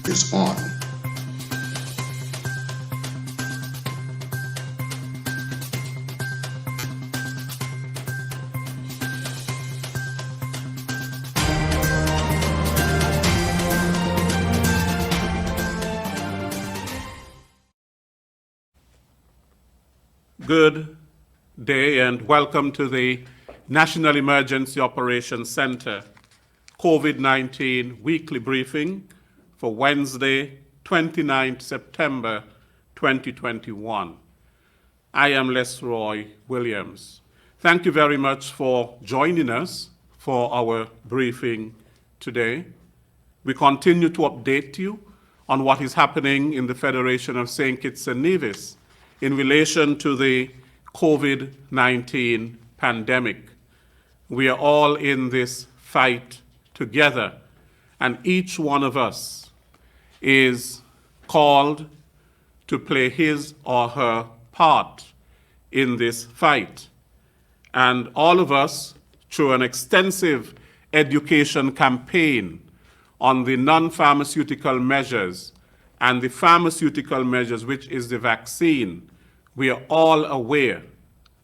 is on. Good day and welcome to the National Emergency Operations Center COVID-19 weekly briefing for Wednesday, 29th September 2021. I am Lesroy Williams. Thank you very much for joining us for our briefing today. We continue to update you on what is happening in the Federation of St. Kitts and Nevis in relation to the COVID-19 pandemic. We are all in this fight together, and each one of us is called to play his or her part in this fight. And all of us, through an extensive education campaign on the non-pharmaceutical measures and the pharmaceutical measures, which is the vaccine, we are all aware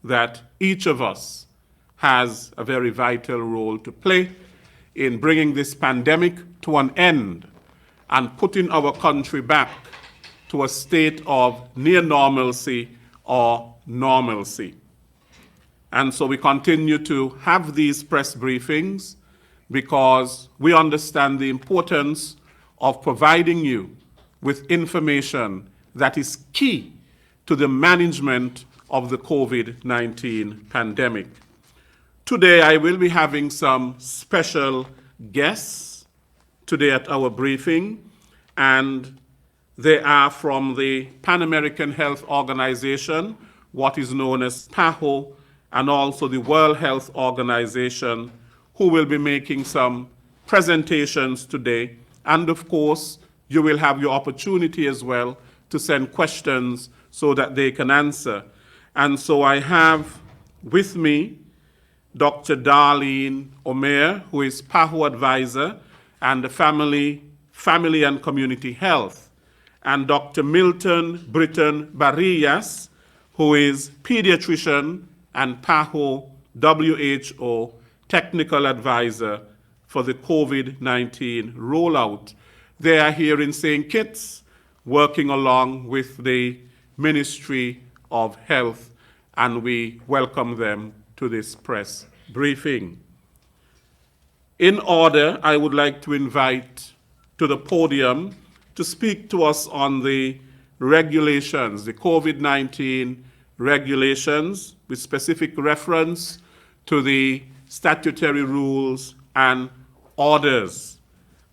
that each of us has a very vital role to play in bringing this pandemic to an end and putting our country back to a state of near normalcy or normalcy. And so we continue to have these press briefings because we understand the importance of providing you with information that is key to the management of the COVID-19 pandemic. Today, I will be having some special guests today at our briefing, and they are from the Pan American Health Organization, what is known as PAHO, and also the World Health Organization, who will be making some presentations today. And of course, you will have your opportunity as well to send questions so that they can answer. And so I have with me Dr. Darlene Omer, who is PAHO advisor and the family and community health, and Dr. Milton Britton Barillas, who is pediatrician and PAHO WHO technical advisor for the COVID-19 rollout. They are here in St. Kitts working along with the Ministry of Health, and we welcome them to this press briefing. In order, I would like to invite to the podium to speak to us on the regulations, the COVID-19 regulations, with specific reference to the statutory rules and orders.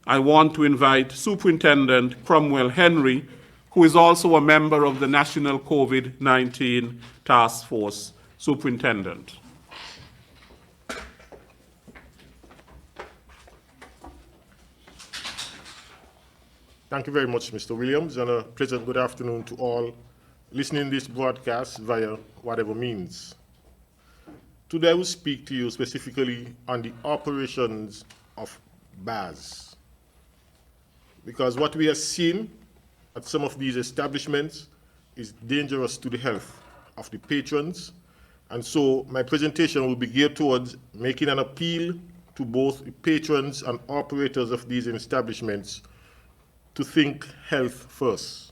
I want to invite Superintendent Cromwell Henry, who is also a member of the National COVID-19 Task Force. Superintendent. Thank you very much, Mr. Williams, and a pleasant good afternoon to all listening to this broadcast via whatever means. Today I will speak to you specifically on the operations of BAS, because what we are seeing at some of these establishments is dangerous to the health of the patrons, and so my presentation will be geared towards making an appeal to both the patrons and operators of these establishments to think health first.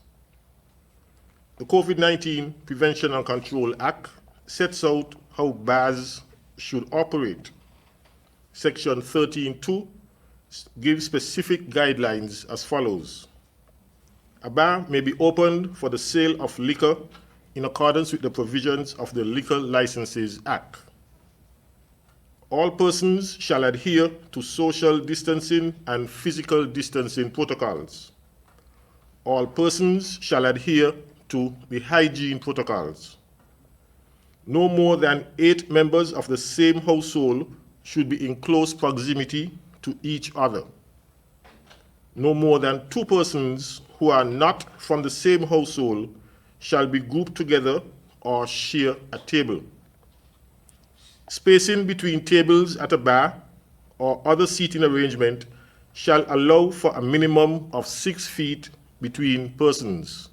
The COVID-19 Prevention and Control Act sets out how BAS should operate. Section 13.2 gives specific guidelines as follows. A bar may be opened for the sale of liquor in accordance with the provisions of the Liquor Licenses Act. All persons shall adhere to social distancing and physical distancing protocols. All persons shall adhere to the hygiene protocols. No more than 8 members of the same household should be in close proximity to each other. No more than 2 persons who are not from the same household shall be grouped together or share a table. Spacing between tables at a bar or other seating arrangement shall allow for a minimum of 6 feet between persons.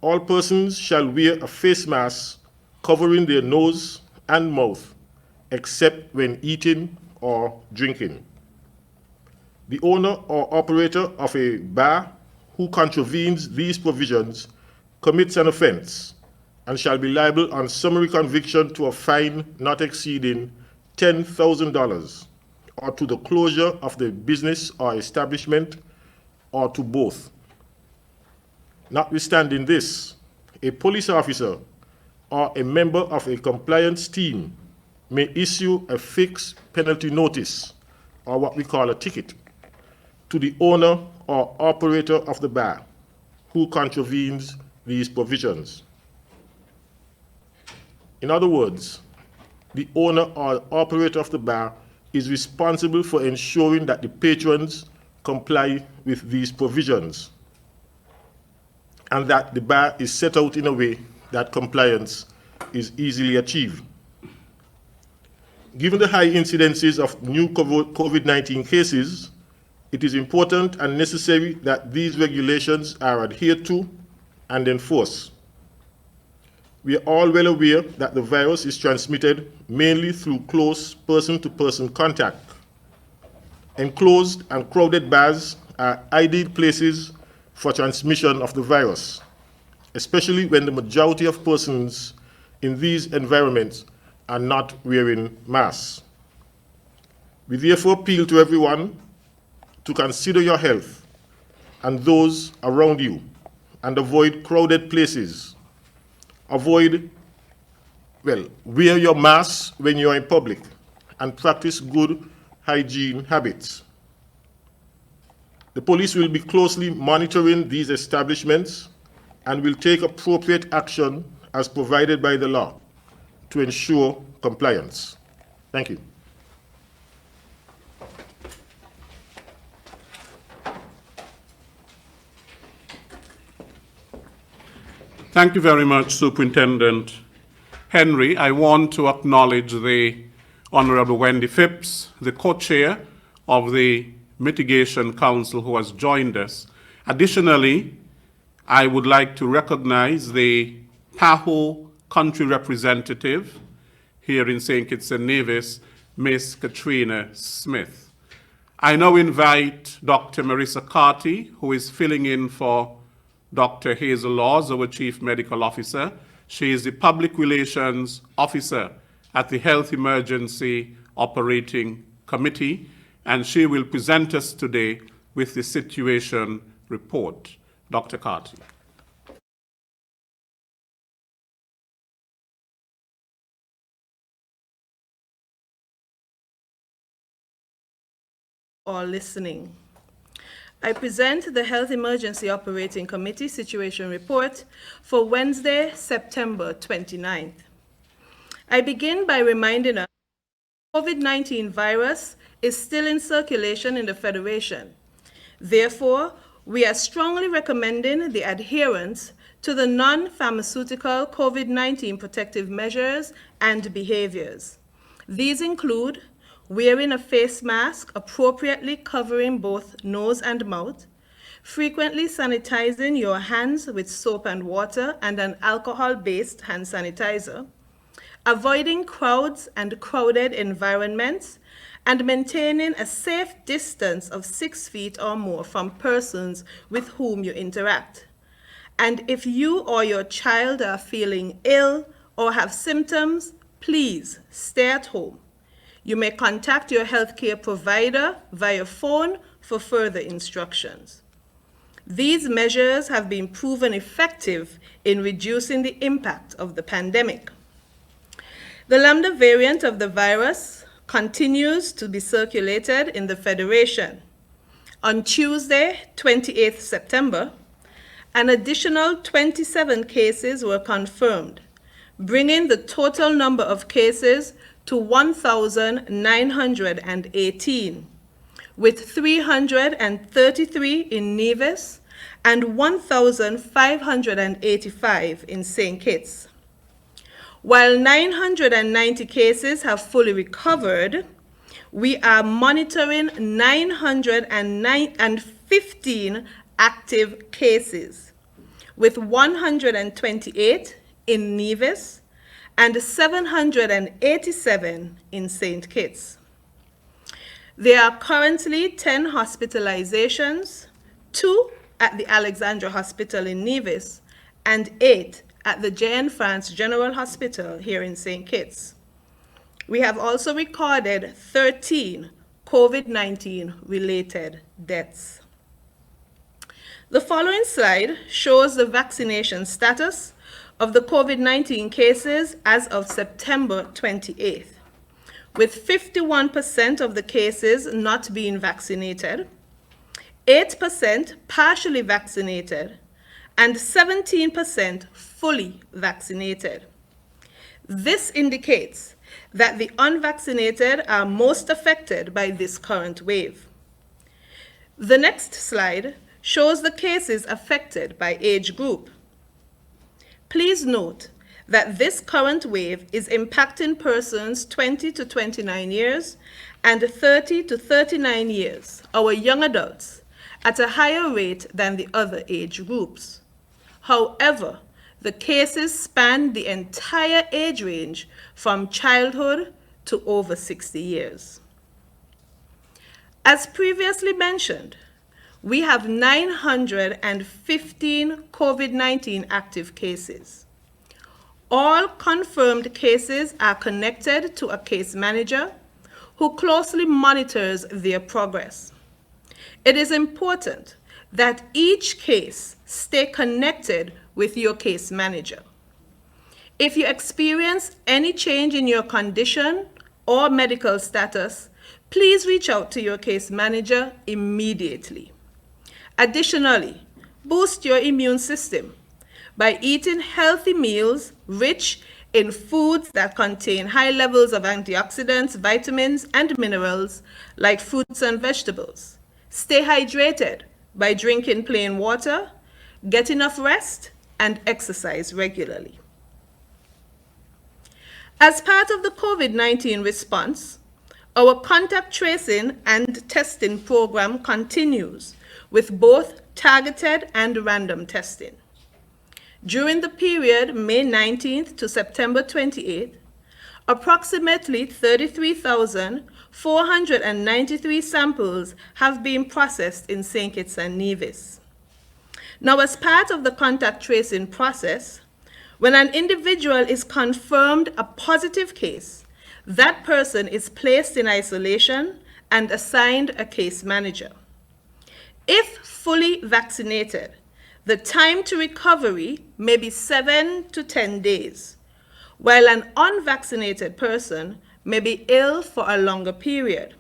All persons shall wear a face mask covering their nose and mouth, except when eating or drinking. The owner or operator of a bar who contravenes these provisions commits an offense and shall be liable on summary conviction to a fine not exceeding $10,000 or to the closure of the business or establishment or to both. Notwithstanding this, a police officer or a member of a compliance team may issue a fixed penalty notice, or what we call a ticket, to the owner or operator of the bar who contravenes these provisions. In other words, the owner or operator of the bar is responsible for ensuring that the patrons comply with these provisions and that the bar is set out in a way that compliance is easily achieved. Given the high incidences of new COVID-19 cases, it is important and necessary that these regulations are adhered to and enforced. We are all well aware that the virus is transmitted mainly through close person-to-person contact. Enclosed and crowded bars are ideal places for transmission of the virus, especially when the majority of persons in these environments are not wearing masks. We therefore appeal to everyone to consider your health and those around you and avoid crowded places. Wear your mask when you are in public and practice good hygiene habits. The police will be closely monitoring these establishments and will take appropriate action as provided by the law to ensure compliance. Thank you. Thank you very much, Superintendent Henry. I want to acknowledge the Honorable Wendy Phipps, the co-chair of the Mitigation Council, who has joined us. Additionally, I would like to recognize the PAHO country representative here in St. Kitts and Nevis, Ms. Katrina Smith. I now invite Dr. Marissa Carty, who is filling in for Dr. Hazel Laws, our Chief Medical Officer. She is the Public Relations Officer at the Health Emergency Operating Committee, and she will present us today with the situation report. Dr. Carty. Or listening. I present the Health Emergency Operating Committee Situation Report for Wednesday, September 29th. I begin by reminding us the COVID-19 virus is still in circulation in the Federation. Therefore, we are strongly recommending the adherence to the non-pharmaceutical COVID-19 protective measures and behaviors. These include wearing a face mask appropriately covering both nose and mouth, frequently sanitizing your hands with soap and water and an alcohol-based hand sanitizer, avoiding crowds and crowded environments, and maintaining a safe distance of 6 feet or more from persons with whom you interact. And if you or your child are feeling ill or have symptoms, please stay at home. You may contact your healthcare provider via phone for further instructions. These measures have been proven effective in reducing the impact of the pandemic. The Lambda variant of the virus continues to be circulated in the Federation. On Tuesday, 28th September, an additional 27 cases were confirmed, bringing the total number of cases to 1,918, with 333 in Nevis and 1,585 in St. Kitts. While 990 cases have fully recovered, We are monitoring 915 active cases, with 128 in Nevis and 787 in St. Kitts. There are currently 10 hospitalizations, 2 at the Alexandra Hospital in Nevis and 8 at the Jeanne France General Hospital here in St. Kitts. We have also recorded 13 COVID-19 related deaths. The following slide shows the vaccination status of the COVID-19 cases as of September 28th, with 51% of the cases not being vaccinated, 8% partially vaccinated, and 17% fully vaccinated. This indicates that the unvaccinated are most affected by this current wave. The next slide shows the cases affected by age group. Please note that this current wave is impacting persons 20 to 29 years and 30 to 39 years, our young adults, at a higher rate than the other age groups. However, the cases span the entire age range from childhood to over 60 years. As previously mentioned, we have 915 COVID-19 active cases. All confirmed cases are connected to a case manager who closely monitors their progress. It is important that each case stay connected with your case manager. If you experience any change in your condition or medical status, please reach out to your case manager immediately. Additionally, boost your immune system by eating healthy meals rich in foods that contain high levels of antioxidants, vitamins, and minerals like fruits and vegetables. Stay hydrated by drinking plain water, get enough rest, and exercise regularly. As part of the COVID-19 response, our contact tracing and testing program continues with both targeted and random testing. During the period May 19th to September 28th, approximately 33,493 samples have been processed in St. Kitts and Nevis. Now, as part of the contact tracing process, when an individual is confirmed a positive case, that person is placed in isolation and assigned a case manager. If fully vaccinated, the time to recovery may be 7 to 10 days, while an unvaccinated person may be ill for a longer period.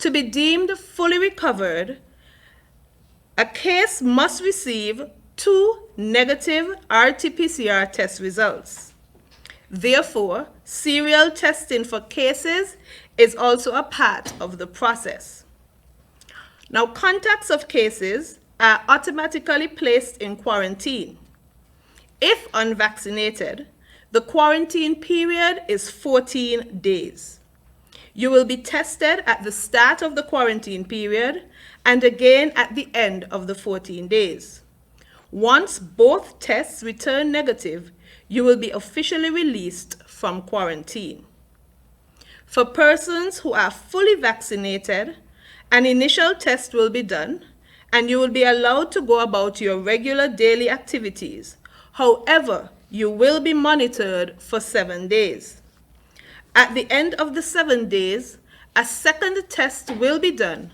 To be deemed fully recovered, a case must receive 2 negative RT-PCR test results. Therefore, serial testing for cases is also a part of the process. Now, contacts of cases are automatically placed in quarantine. If unvaccinated, the quarantine period is 14 days. You will be tested at the start of the quarantine period and again at the end of the 14 days. Once both tests return negative, you will be officially released from quarantine. For persons who are fully vaccinated, an initial test will be done and you will be allowed to go about your regular daily activities. However, you will be monitored for 7 days. At the end of the 7 days, a second test will be done,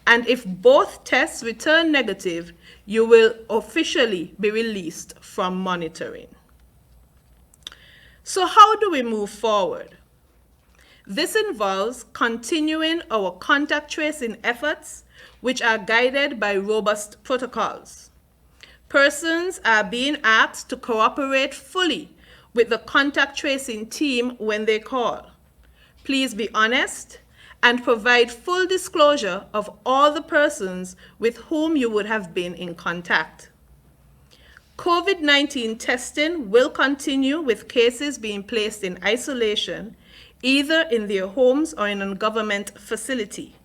and if both tests return negative, you will officially be released from monitoring. So how do we move forward? This involves continuing our contact tracing efforts, which are guided by robust protocols. Persons are being asked to cooperate fully with the contact tracing team when they call. Please be honest and provide full disclosure of all the persons with whom you would have been in contact. COVID-19 testing will continue with cases being placed in isolation either in their homes or in a government facility,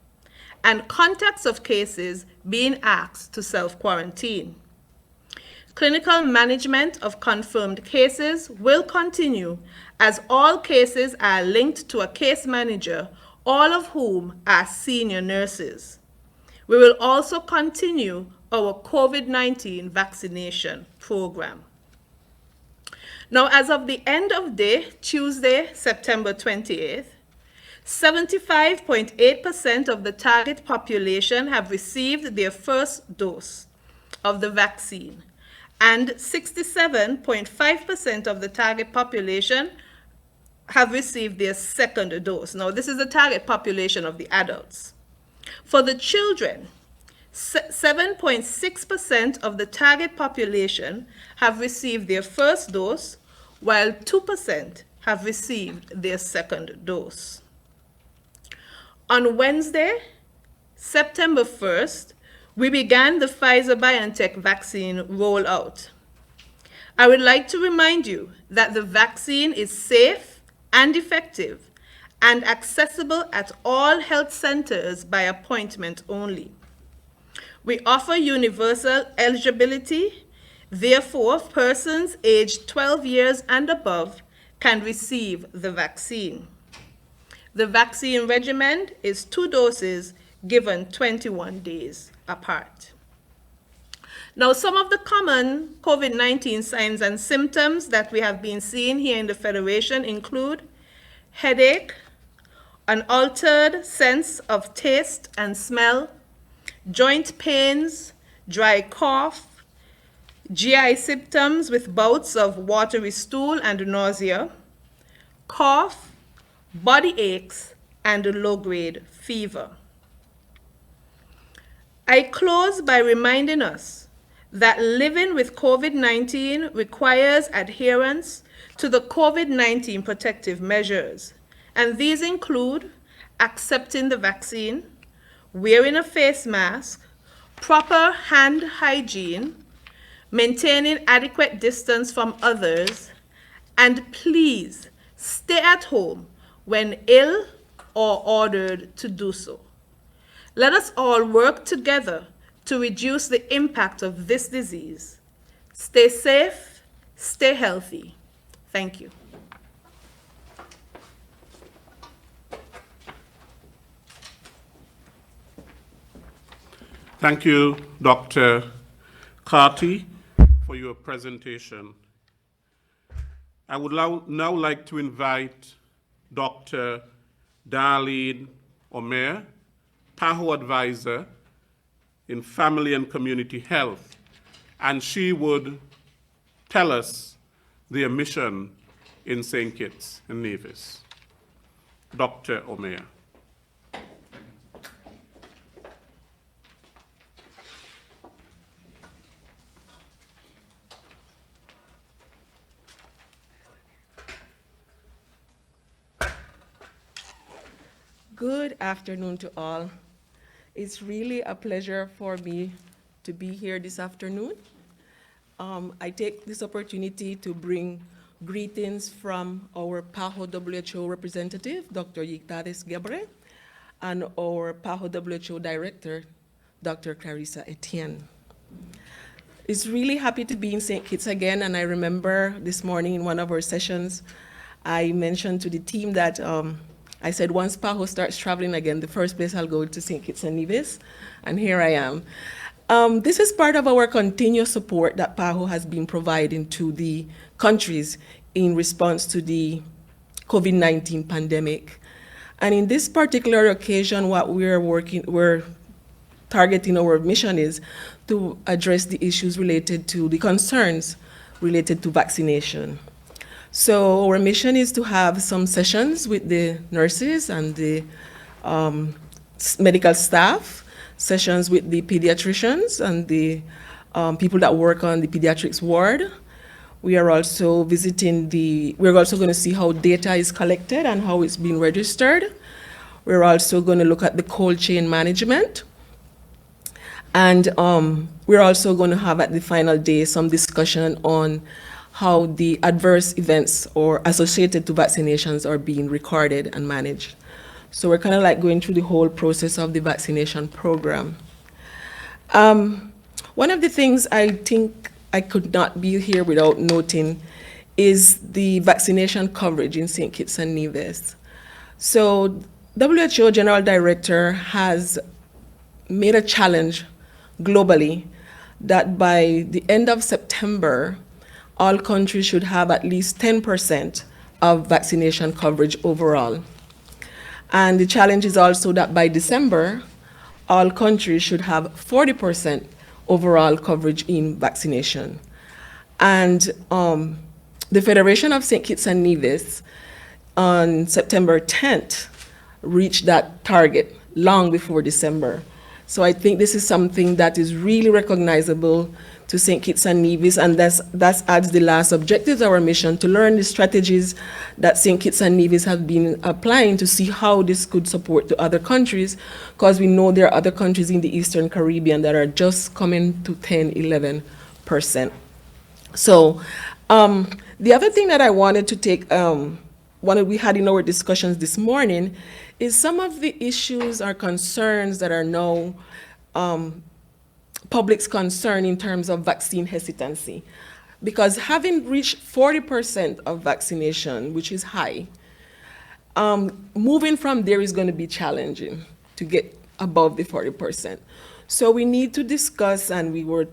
and contacts of cases being asked to self-quarantine. Clinical management of confirmed cases will continue as all cases are linked to a case manager, all of whom are senior nurses. We will also continue our COVID-19 vaccination program. Now, as of the end of day, Tuesday, September 28th, 75.8% of the target population have received their first dose of the vaccine, and 67.5% of the target population have received their second dose. Now, this is the target population of the adults. For the children, 7.6% of the target population have received their first dose, while 2% have received their second dose. On Wednesday, September 1st, we began the Pfizer Biontech vaccine rollout. I would like to remind you that the vaccine is safe and effective and accessible at all health centers by appointment only. We offer universal eligibility. Therefore, persons aged 12 years and above can receive the vaccine. The vaccine regimen is 2 doses given 21 days apart. Now, some of the common COVID-19 signs and symptoms that we have been seeing here in the Federation include headache, an altered sense of taste and smell, joint pains, dry cough, GI symptoms with bouts of watery stool and nausea, cough, body aches, and low-grade fever. I close by reminding us that living with COVID-19 requires adherence to the COVID-19 protective measures, and these include accepting the vaccine, wearing a face mask, proper hand hygiene, maintaining adequate distance from others, and please stay at home when ill or ordered to do so. Let us all work together to reduce the impact of this disease. Stay safe, stay healthy. Thank you. Thank you, Dr. Carty, for your presentation. I would now like to invite Dr. Darlene Omer, PAHO Advisor in Family and Community Health, and she would tell us their mission in St. Kitts and Nevis. Dr. Omer. Good afternoon to all. It's really a pleasure for me to be here this afternoon. I take this opportunity to bring greetings from our PAHO WHO representative, Dr. Yiktades Gebre, and our PAHO WHO director, Dr. Clarissa Etienne. It's really happy to be in St. Kitts again, and I remember this morning in one of our sessions, I mentioned to the team that I said, once PAHO starts traveling again, the first place I'll go to St. Kitts and Nevis, and here I am. This is part of our continuous support that PAHO has been providing to the countries in response to the COVID-19 pandemic. And in this particular occasion, what we're targeting our mission is to address the issues related to the concerns related to vaccination. So our mission is to have some sessions with the nurses and the medical staff, sessions with the pediatricians and the people that work on the pediatrics ward. We are also we're also going to see how data is collected and how it's being registered. We're also going to look at the cold chain management. And we're also going to have at the final day some discussion on how the adverse events or associated to vaccinations are being recorded and managed. So we're kind of like going through the whole process of the vaccination program. One of the things I think I could not be here without noting is the vaccination coverage in St. Kitts and Nevis. So WHO General Director has made a challenge globally that by the end of September, all countries should have at least 10% of vaccination coverage overall. And the challenge is also that by December, all countries should have 40% overall coverage in vaccination. And the Federation of St. Kitts and Nevis on September 10th reached that target long before December. So I think this is something that is really recognizable to St. Kitts and Nevis, and that adds the last objective of our mission, to learn the strategies that St. Kitts and Nevis have been applying to see how this could support the other countries, because we know there are other countries in the Eastern Caribbean that are just coming to 10, 11%. So the other thing that I wanted to take, one that we had in our discussions this morning, is some of the issues or concerns that are now public's concern in terms of vaccine hesitancy. Because having reached 40% of vaccination, which is high, moving from there is going to be challenging to get above the 40%. So we need to discuss, and we were,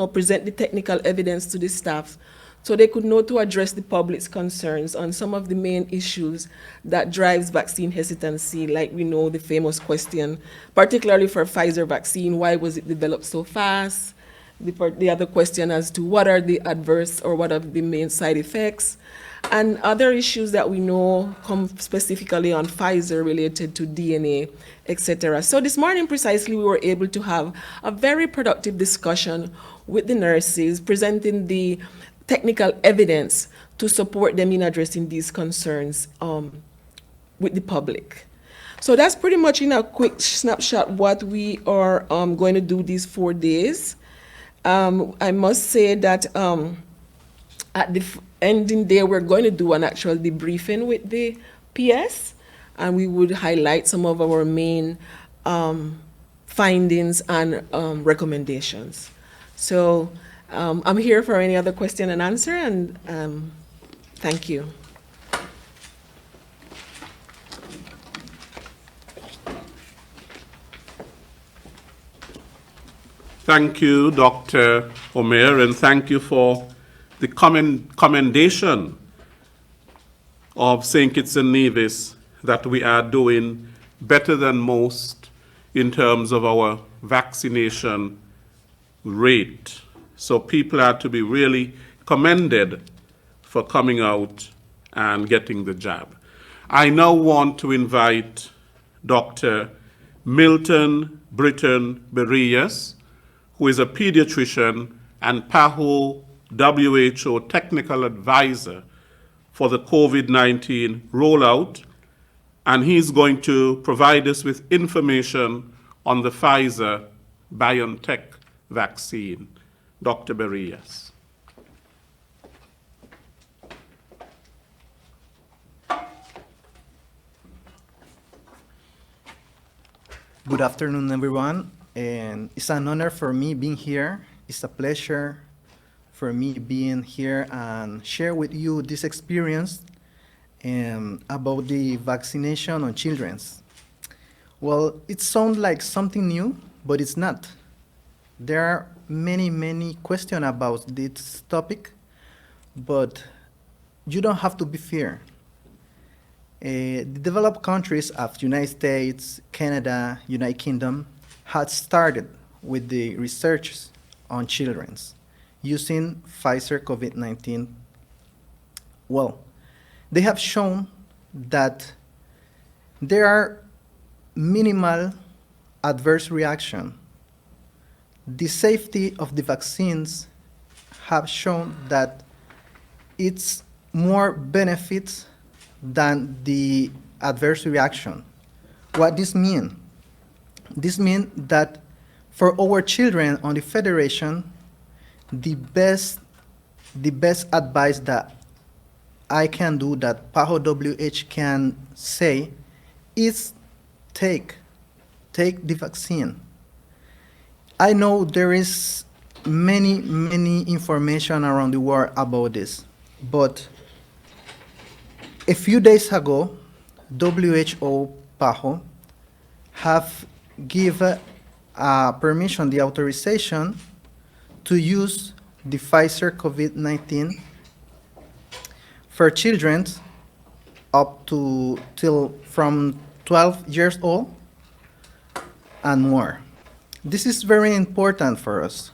present the technical evidence to the staff so they could know to address the public's concerns on some of the main issues that drives vaccine hesitancy, like we know the famous question, particularly for Pfizer vaccine, why was it developed so fast? The other question as to what are the adverse or what are the main side effects, and other issues that we know come specifically on Pfizer related to DNA, etc. So this morning precisely we were able to have a very productive discussion with the nurses, presenting the technical evidence to support them in addressing these concerns with the public. So that's pretty much in a quick snapshot what we are going to do these 4 days. I must say that at the ending day, we're going to do an actual debriefing with the PS, and we would highlight some of our main findings and recommendations. So I'm here for any other question and answer, and thank you. Thank you, Dr. Omer, and thank you for the commendation of St. Kitts and Nevis that we are doing better than most in terms of our vaccination rate. So people are to be really commended for coming out and getting the jab. I now want to invite Dr. Milton Britton Berias, who is a pediatrician and PAHO WHO technical advisor for the COVID-19 rollout, and he's going to provide us with information on the Pfizer Biontech vaccine. Dr. Berias. Good afternoon, everyone. And it's an honor for me being here. It's a pleasure for me being here and share with you this experience about the vaccination on children. Well, it sounds like something new, but it's not. There are many questions about this topic, but you don't have to be feared. The developed countries of United States, Canada, United Kingdom had started with the research on children using Pfizer COVID-19. Well, they have shown that there are minimal adverse reaction. The safety of the vaccines have shown that it's more benefits than the adverse reaction. What this mean? This means that for our children on the Federation, the best the best advice that I can do, that PAHO WH can say, is take the vaccine. I know there is many information around the world about this, but a few days ago, WHO PAHO have given permission, the authorization to use the Pfizer COVID-19 for children up to from 12 years old and more. This is very important for us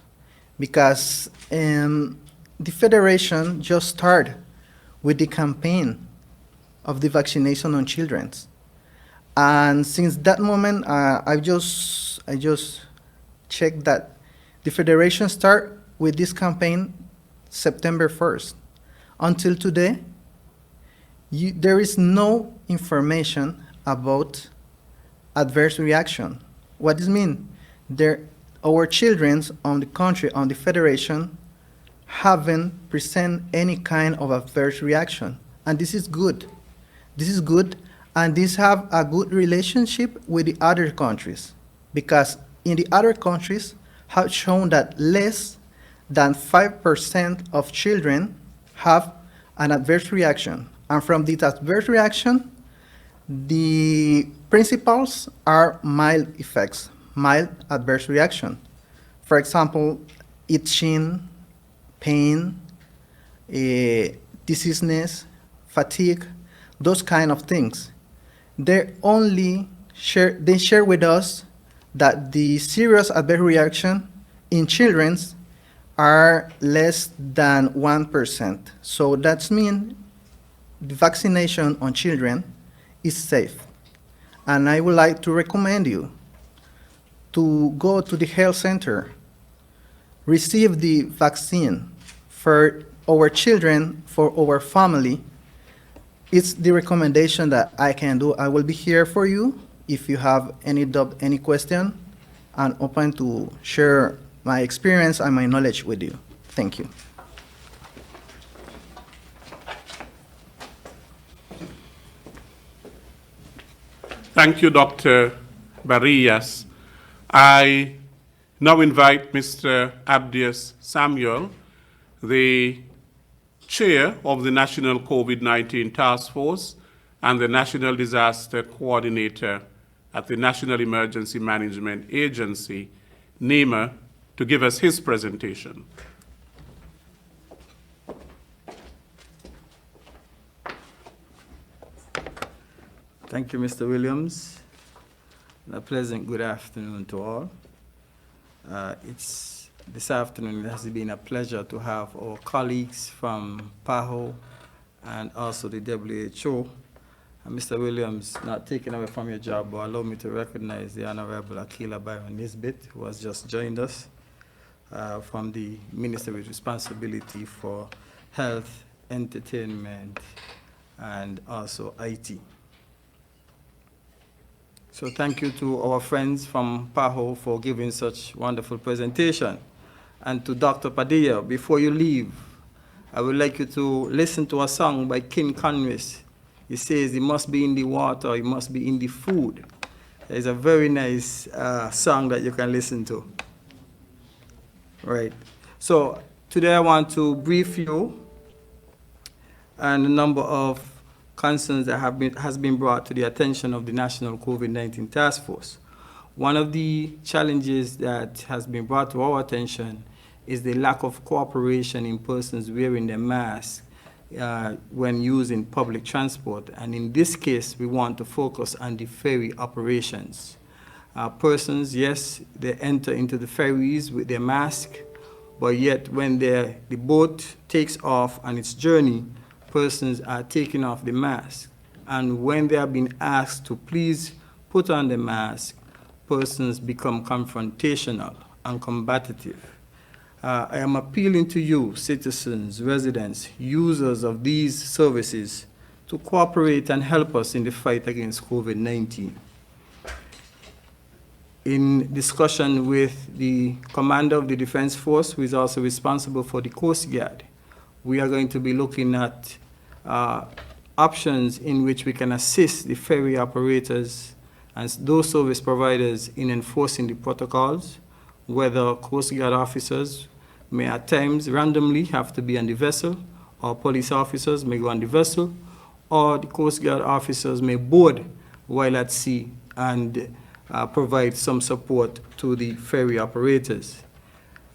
because the Federation just started with the campaign of the vaccination on children. And since that moment, I just checked that the Federation started with this campaign September 1st. Until today, there is no information about adverse reaction. What does it mean? Our children on the country, on the Federation, haven't present any kind of adverse reaction. And this is good. This is good, and this have a good relationship with the other countries, because in the other countries have shown that less than 5% of children have an adverse reaction. And from this adverse reaction, the principles are mild effects, mild adverse reaction. For example, itching, pain, dizziness, fatigue, those kind of things. They share with us that the serious adverse reaction in children are less than 1%. So that means the vaccination on children is safe. And I would like to recommend you to go to the health center, receive the vaccine for our children, for our family. It's the recommendation that I can do. I will be here for you if you have any doubt, any question, and open to share my experience and my knowledge with you. Thank you. Thank you, Dr. Barillas. I now invite Mr. Abdias Samuel, the Chair of the National COVID-19 Task Force and the National Disaster Coordinator at the National Emergency Management Agency, NEMA, to give us his presentation. Thank you, Mr. Williams. A pleasant good afternoon to all. This afternoon it has been a pleasure to have our colleagues from PAHO and also the WHO. And Mr. Williams, not taking away from your job, but allow me to recognize the Honorable Akila Byron Nisbet, who has just joined us from the Minister with responsibility for health, entertainment, and also IT. So thank you to our friends from PAHO for giving such wonderful presentation. And to Dr. Padilla, before you leave, I would like you to listen to a song by King Conwis. He says, it must be in the water, it must be in the food. It's a very nice song that you can listen to. Right. So today I want to brief you on a number of concerns that has been brought to the attention of the National COVID-19 Task Force. One of the challenges that has been brought to our attention is the lack of cooperation in persons wearing their mask when using public transport. And in this case, we want to focus on the ferry operations. Persons, yes, they enter into the ferries with their mask, but yet when the boat takes off on its journey, persons are taking off the mask. And when they are being asked to please put on the mask, persons become confrontational and combative. I am appealing to you, citizens, residents, users of these services, to cooperate and help us in the fight against COVID-19. In discussion with the commander of the Defense Force, who is also responsible for the Coast Guard, we are going to be looking at options in which we can assist the ferry operators and those service providers in enforcing the protocols, whether Coast Guard officers may at times randomly have to be on the vessel, or police officers may go on the vessel, or the Coast Guard officers may board while at sea and provide some support to the ferry operators.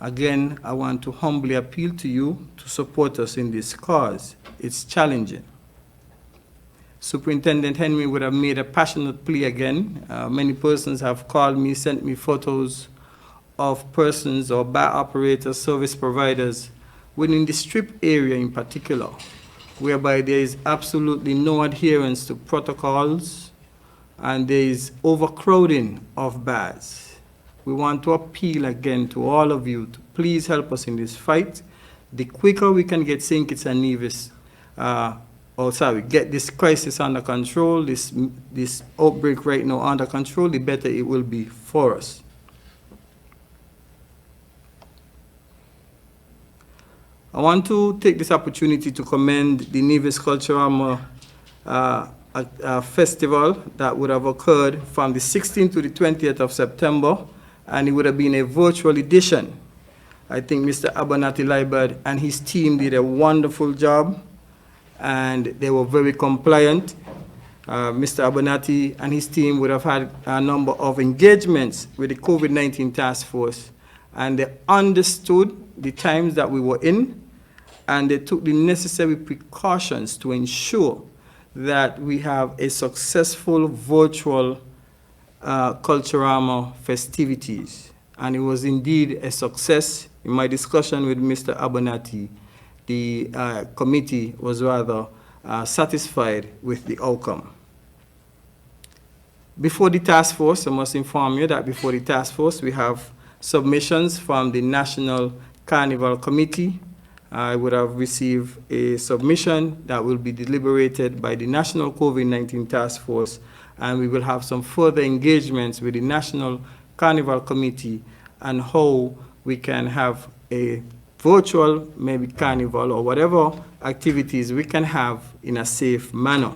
Again, I want to humbly appeal to you to support us in this cause. It's challenging. Superintendent Henry would have made a passionate plea again. Many persons have called me, sent me photos of persons or bar operators, service providers within the Strip area in particular, whereby there is absolutely no adherence to protocols and there is overcrowding of bars. We want to appeal again to all of you to please help us in this fight. The quicker we can get St. Kitts and Nevis, get this crisis under control, this outbreak right now under control, the better it will be for us. I want to take this opportunity to commend the Nevis Cultural Festival that would have occurred from the 16th to the 20th of September, and it would have been a virtual edition. I think Mr. Abernathy Liebert and his team did a wonderful job, and they were very compliant. Mr. Abernathy and his team would have had a number of engagements with the COVID-19 task force, and they understood the times that we were in, and they took the necessary precautions to ensure that we have a successful virtual Culturama festivities. And it was indeed a success. In my discussion with Mr. Abernathy, the committee was rather satisfied with the outcome. Before the task force, I must inform you that before the task force, we have submissions from the National Carnival Committee. I would have received a submission that will be deliberated by the National COVID-19 Task Force, and we will have some further engagements with the National Carnival Committee and how we can have a virtual, maybe carnival or whatever activities we can have in a safe manner.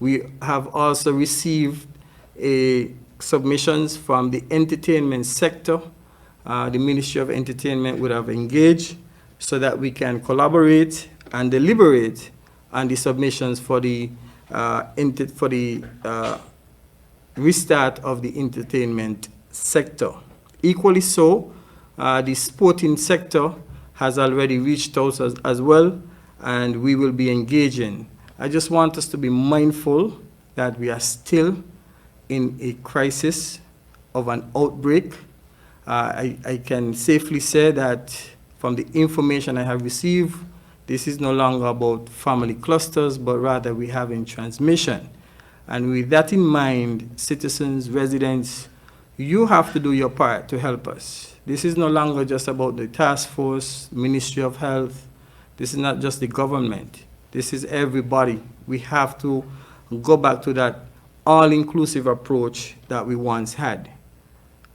We have also received submissions from the entertainment sector. The Ministry of Entertainment would have engaged so that we can collaborate and deliberate on the submissions for the restart of the entertainment sector. Equally so, the sporting sector has already reached out as well, and we will be engaging. I just want us to be mindful that we are still in a crisis of an outbreak. I can safely say that from the information I have received, this is no longer about family clusters, but rather we have in transmission. And with that in mind, citizens, residents, you have to do your part to help us. This is no longer just about the task force, Ministry of Health. This is not just the government. This is everybody. We have to go back to that all-inclusive approach that we once had.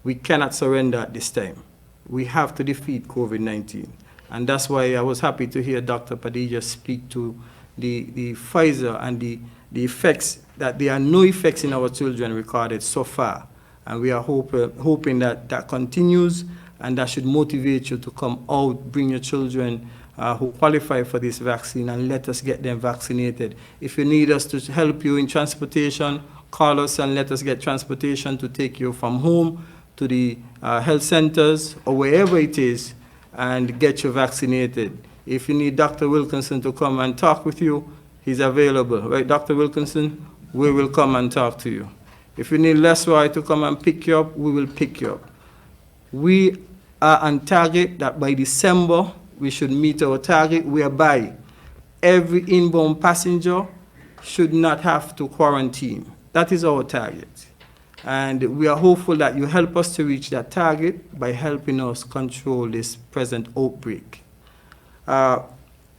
We cannot surrender at this time. We have to defeat COVID-19. And that's why I was happy to hear Dr. Padilla speak to the Pfizer and the effects, that there are no effects in our children recorded so far. And we are hoping that that continues, and that should motivate you to come out, bring your children who qualify for this vaccine, and let us get them vaccinated. If you need us to help you in transportation, call us and let us get transportation to take you from home to the health centers or wherever it is, and get you vaccinated. If you need Dr. Wilkinson to come and talk with you, he's available. Right, Dr. Wilkinson? We will come and talk to you. If you need Lesroy to come and pick you up, we will pick you up. We are on target that by December, we should meet our target whereby every inbound passenger should not have to quarantine. That is our target. And we are hopeful that you help us to reach that target by helping us control this present outbreak. I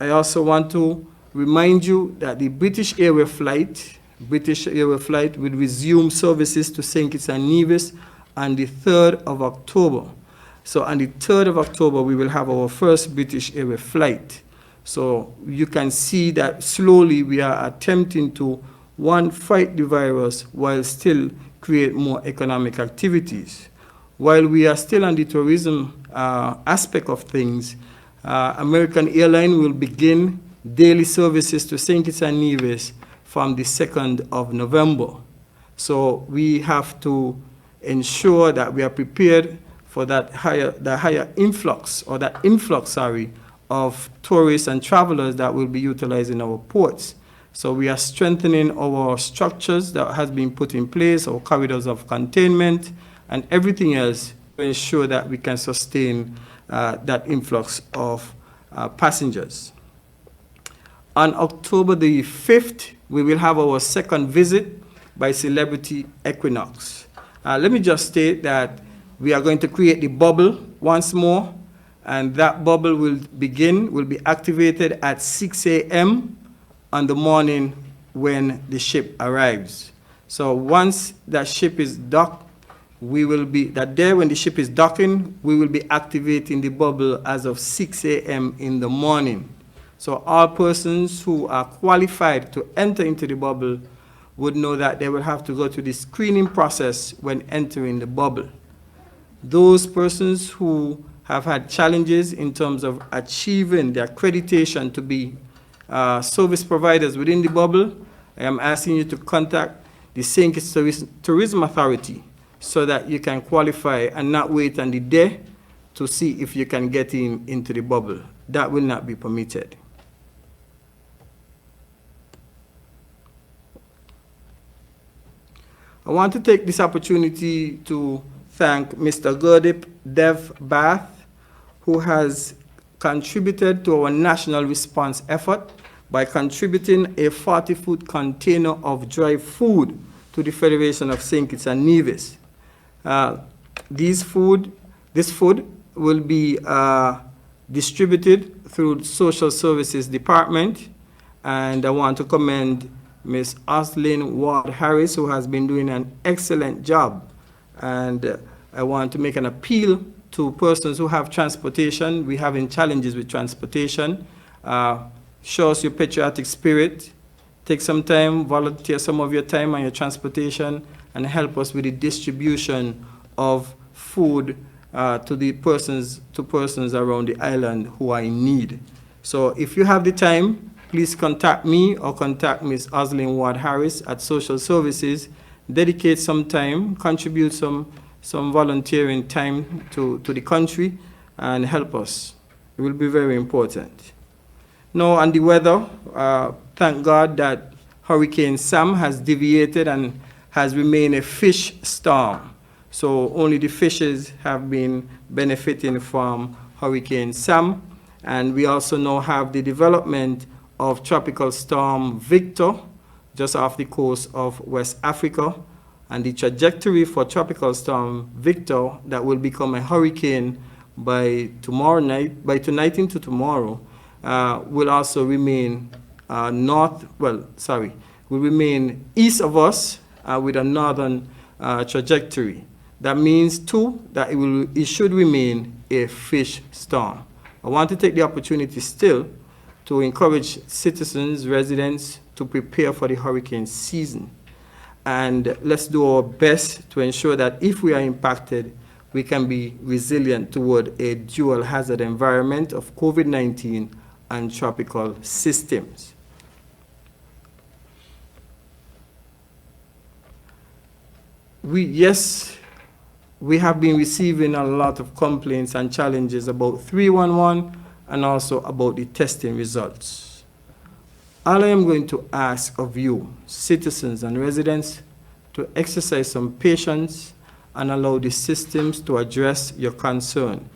also want to remind you that the British Airways flight will resume services to St. Kitts and Nevis on the 3rd of October. So on the 3rd of October, we will have our first British Airways flight. So you can see that slowly we are attempting to, one, fight the virus while still create more economic activities. While we are still on the tourism aspect of things, American Airlines will begin daily services to St. Kitts and Nevis from the 2nd of November. So we have to ensure that we are prepared for the higher influx, or that influx, sorry, of tourists and travelers that will be utilizing our ports. So we are strengthening our structures that has been put in place, our corridors of containment, and everything else to ensure that we can sustain that influx of passengers. On October the 5th, we will have our second visit by Celebrity Equinox. Let me just state that we are going to create the bubble once more, and that bubble will be activated at 6 a.m. on the morning when the ship arrives. So once that ship is docked, that day when the ship is docking, we will be activating the bubble as of 6 a.m. in the morning. So all persons who are qualified to enter into the bubble would know that they will have to go through the screening process when entering the bubble. Those persons who have had challenges in terms of achieving the accreditation to be service providers within the bubble, I am asking you to contact the St. Kitts Tourism Authority so that you can qualify and not wait on the day to see if you can get into the bubble. That will not be permitted. I want to take this opportunity to thank Mr. Gurdip Dev Bath, who has contributed to our national response effort by contributing a 40-foot container of dry food to the Federation of St. Kitts and Nevis. This food will be distributed through Social Services Department, and I want to commend Ms. Oslin Ward Harris, who has been doing an excellent job. And I want to make an appeal to persons who have transportation. We're having challenges with transportation. Show us your patriotic spirit. Take some time, volunteer some of your time on your transportation, and help us with the distribution of food to persons around the island who are in need. So if you have the time, please contact me or contact Ms. Oslin Ward Harris at Social Services. Dedicate some time, contribute some volunteering time to the country, and help us. It will be very important. Now, on the weather, thank God that Hurricane Sam has deviated and has remained a fish storm. So only the fishes have been benefiting from Hurricane Sam. And we also now have the development of Tropical Storm Victor, just off the coast of West Africa, and the trajectory for Tropical Storm Victor, that will become a hurricane by tonight into tomorrow, will also remain will remain east of us with a northern trajectory. That means too that it should remain a fish storm. I want to take the opportunity still to encourage citizens, residents, to prepare for the hurricane season. And let's do our best to ensure that if we are impacted, we can be resilient toward a dual hazard environment of COVID-19 and tropical systems. We have been receiving a lot of complaints and challenges about 311 and also about the testing results. All I am going to ask of you, citizens and residents, to exercise some patience and allow the systems to address your concern.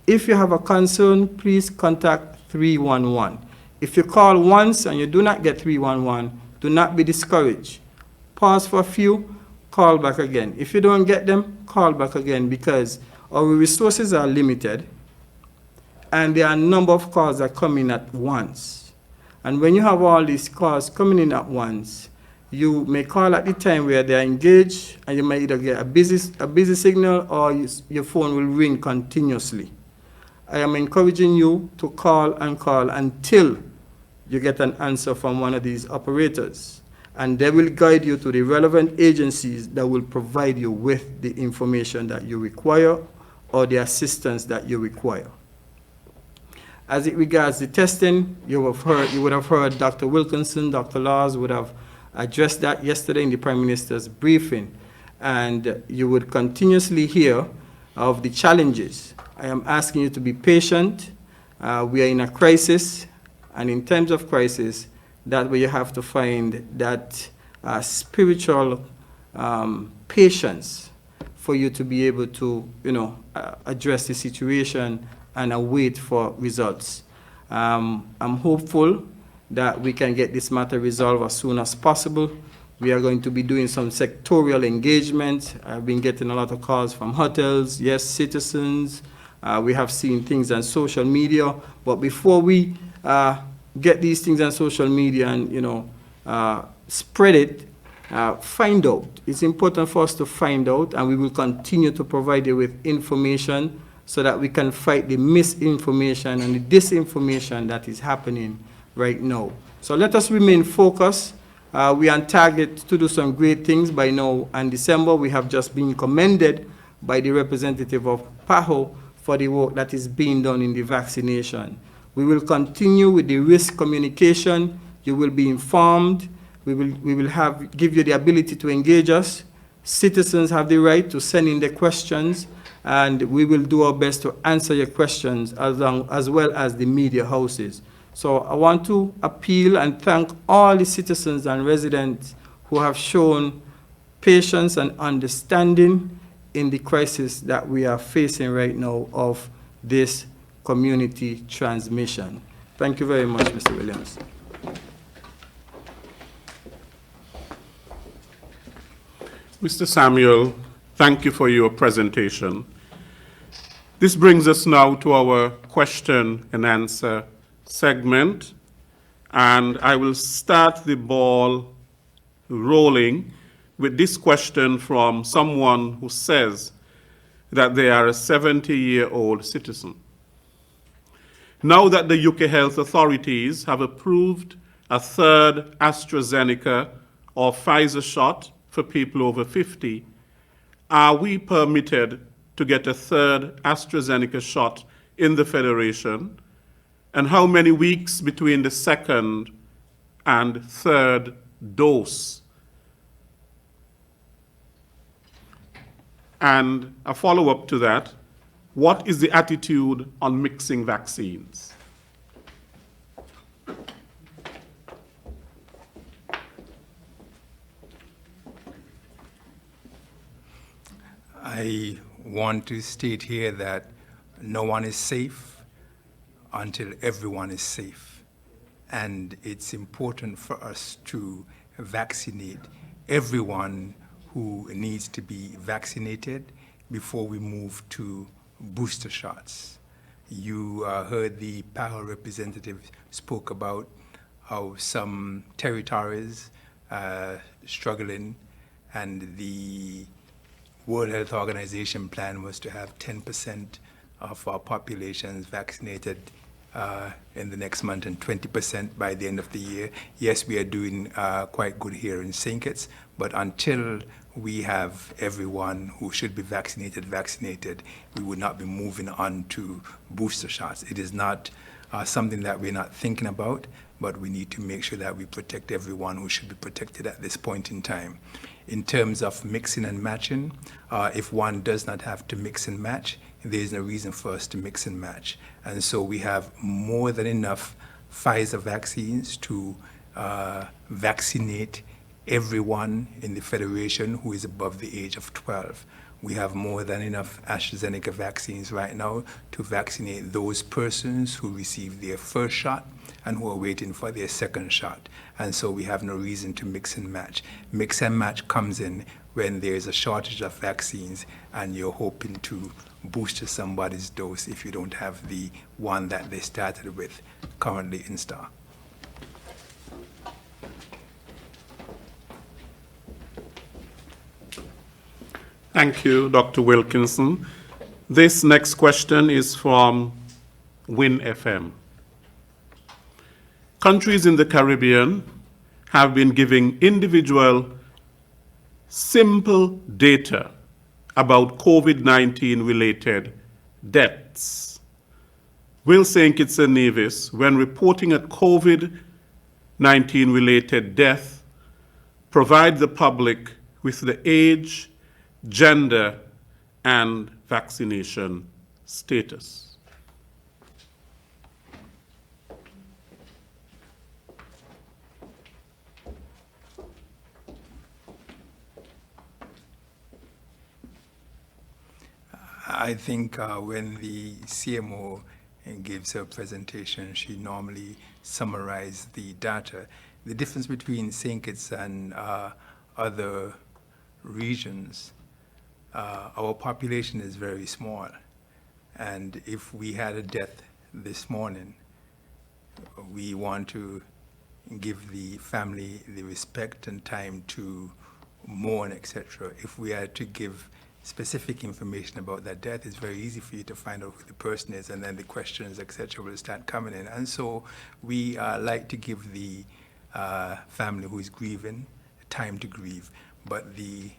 If you have a concern, please contact 311. If you call once and you do not get 311, do not be discouraged. Pause for a few, call back again. If you don't get them, call back again, because our resources are limited and there are a number of calls that come in at once. And when you have all these calls coming in at once, You may call at the time where they are engaged, and you may either get a busy signal or your phone will ring continuously. I am encouraging you to call and call until you get an answer from one of these operators, and they will guide you to the relevant agencies that will provide you with the information that you require or the assistance that you require. As it regards the testing, you would have heard Dr. Wilkinson, Dr. Laws would have addressed that yesterday in the Prime Minister's briefing, and you would continuously hear of the challenges. I am asking you to be patient. We are in a crisis, and in times of crisis, that's where you have to find that spiritual patience for you to be able to, address the situation and await for results. I'm hopeful that we can get this matter resolved as soon as possible. We are going to be doing some sectorial engagement. I've been getting a lot of calls from hotels, yes, citizens. We have seen things on social media, but before we get these things on social media and spread it, find out. It's important for us to find out, and we will continue to provide you with information so that we can fight the misinformation and the disinformation that is happening right now. So let us remain focused. We are on target to do some great things by now. In December, we have just been commended by the representative of PAHO for the work that is being done in the vaccination. We will continue with the risk communication. You will be informed. We will give you the ability to engage us. Citizens have the right to send in their questions, and we will do our best to answer your questions as well as the media houses. So I want to appeal and thank all the citizens and residents who have shown patience and understanding in the crisis that we are facing right now of this community transmission. Thank you very much, Mr. Williams. Mr. Samuel, thank you for your presentation. This brings us now to our question and answer segment, and I will start the ball rolling with this question from someone who says that they are a 70-year-old citizen. Now that the UK health authorities have approved a third AstraZeneca or Pfizer shot for people over 50, are we permitted to get a third AstraZeneca shot in the Federation? And how many weeks between the second and third dose? And a follow-up to that, what is the attitude on mixing vaccines? I want to state here that no one is safe until everyone is safe. And it's important for us to vaccinate everyone who needs to be vaccinated before we move to booster shots. You heard the PAHO representative spoke about how some territories are struggling, and the World Health Organization plan was to have 10% of our populations vaccinated in the next month and 20% by the end of the year. Yes, we are doing quite good here in St. Kitts, but until we have everyone who should be vaccinated, we would not be moving on to booster shots. It is not something that we're not thinking about, but we need to make sure that we protect everyone who should be protected at this point in time. In terms of mixing and matching, if one does not have to mix and match, there is no reason for us to mix and match. And so we have more than enough Pfizer vaccines to vaccinate everyone in the Federation who is above the age of 12. We have more than enough AstraZeneca vaccines right now to vaccinate those persons who received their first shot and who are waiting for their second shot. And so we have no reason to mix and match. Mix and match comes in when there's a shortage of vaccines and you're hoping to boost somebody's dose if you don't have the one that they started with currently in stock. Thank you, Dr. Wilkinson. This next question is from Win FM. Countries in the Caribbean have been giving individual simple data about COVID-19 related deaths. Will St. Kitts and Nevis, when reporting a COVID-19 related death, provide the public with the age, gender, and vaccination status? I think when the CMO gives her presentation, she normally summarizes the data. The difference between St. Kitts and other regions, our population is very small. And if we had a death this morning, we want to give the family the respect and time to mourn, etc. If we had to give specific information about that death, it's very easy for you to find out who the person is, and then the questions, etc., will start coming in. And so we like to give the family who is grieving time to grieve, but the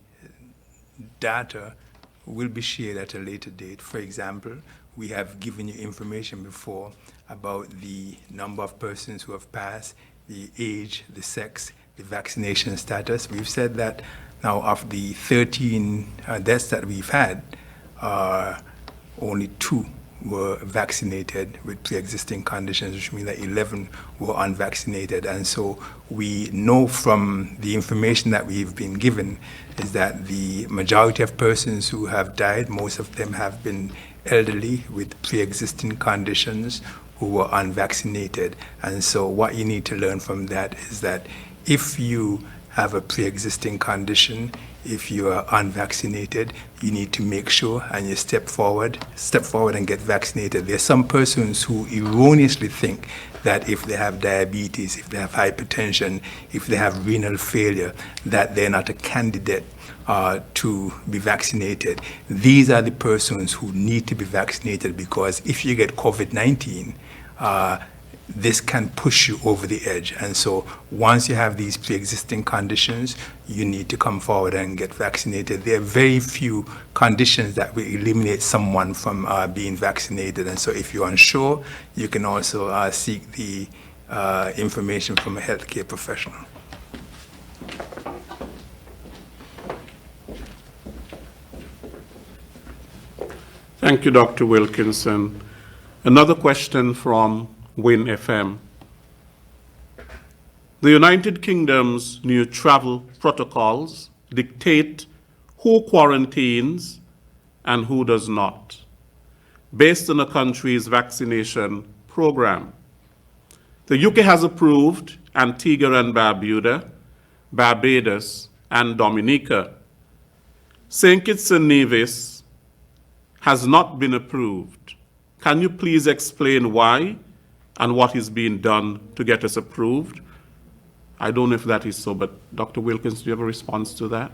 data will be shared at a later date. For example, we have given you information before about the number of persons who have passed, the age, the sex, the vaccination status. We've said that now of the 13 deaths that we've had, only 2 were vaccinated with pre-existing conditions, which means that 11 were unvaccinated. And so we know from the information that we've been given is that the majority of persons who have died, most of them have been elderly with pre-existing conditions who were unvaccinated. And so what you need to learn from that is that if you have a pre-existing condition, if you are unvaccinated, you need to make sure and you step forward and get vaccinated. There are some persons who erroneously think that if they have diabetes, if they have hypertension, if they have renal failure, that they're not a candidate to be vaccinated. These are the persons who need to be vaccinated, because if you get COVID-19, this can push you over the edge. And so once you have these pre-existing conditions, you need to come forward and get vaccinated. There are very few conditions that will eliminate someone from being vaccinated. And so if you're unsure, you can also seek the information from a healthcare professional. Thank you, Dr. Wilkinson. Another question from Win FM. The United Kingdom's new travel protocols dictate who quarantines and who does not, based on the country's vaccination program. The UK has approved Antigua and Barbuda, Barbados, and Dominica. St. Kitts and Nevis has not been approved. Can you please explain why and what is being done to get us approved? I don't know if that is so, but Dr. Wilkins, do you have a response to that?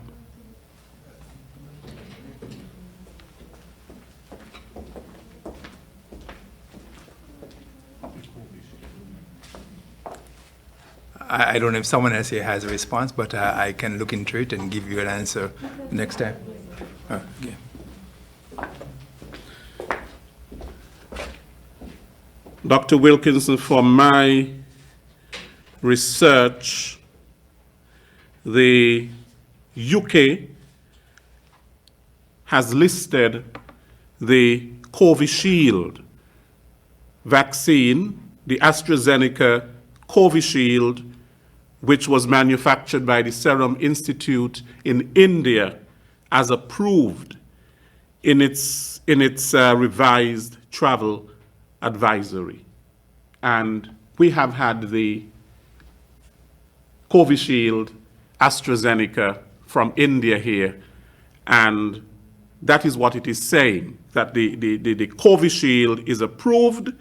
I don't know if someone else here has a response, but I can look into it and give you an answer next time. Okay. Dr. Wilkinson, for my research, the UK has listed the Covishield vaccine, the AstraZeneca Covishield, which was manufactured by the Serum Institute in India, as approved in its revised travel advisory. And we have had the Covishield AstraZeneca from India here, and that is what it is saying, that the Covishield is approved,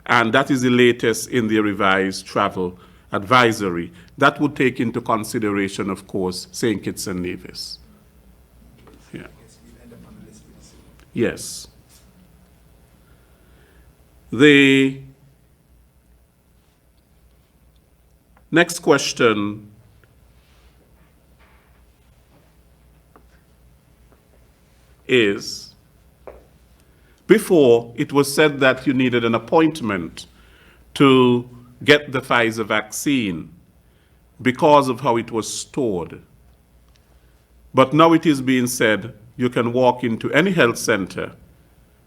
and that is the latest in the revised travel advisory. That would take into consideration, of course, St. Kitts and Nevis. Yeah. Yes. The next question is, before it was said that you needed an appointment to get the Pfizer vaccine because of how it was stored. But now it is being said you can walk into any health center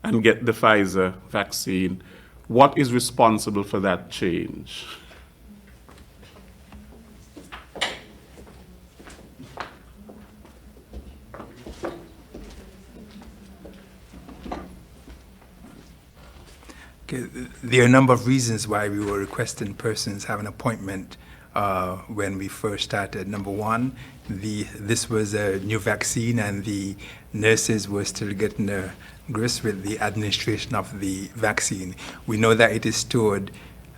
and get the Pfizer vaccine. What is responsible for that change? Okay, there are a number of reasons why we were requesting persons have an appointment when we first started. Number one, this was a new vaccine and the nurses were still getting their grist with the administration of the vaccine. We know that it is stored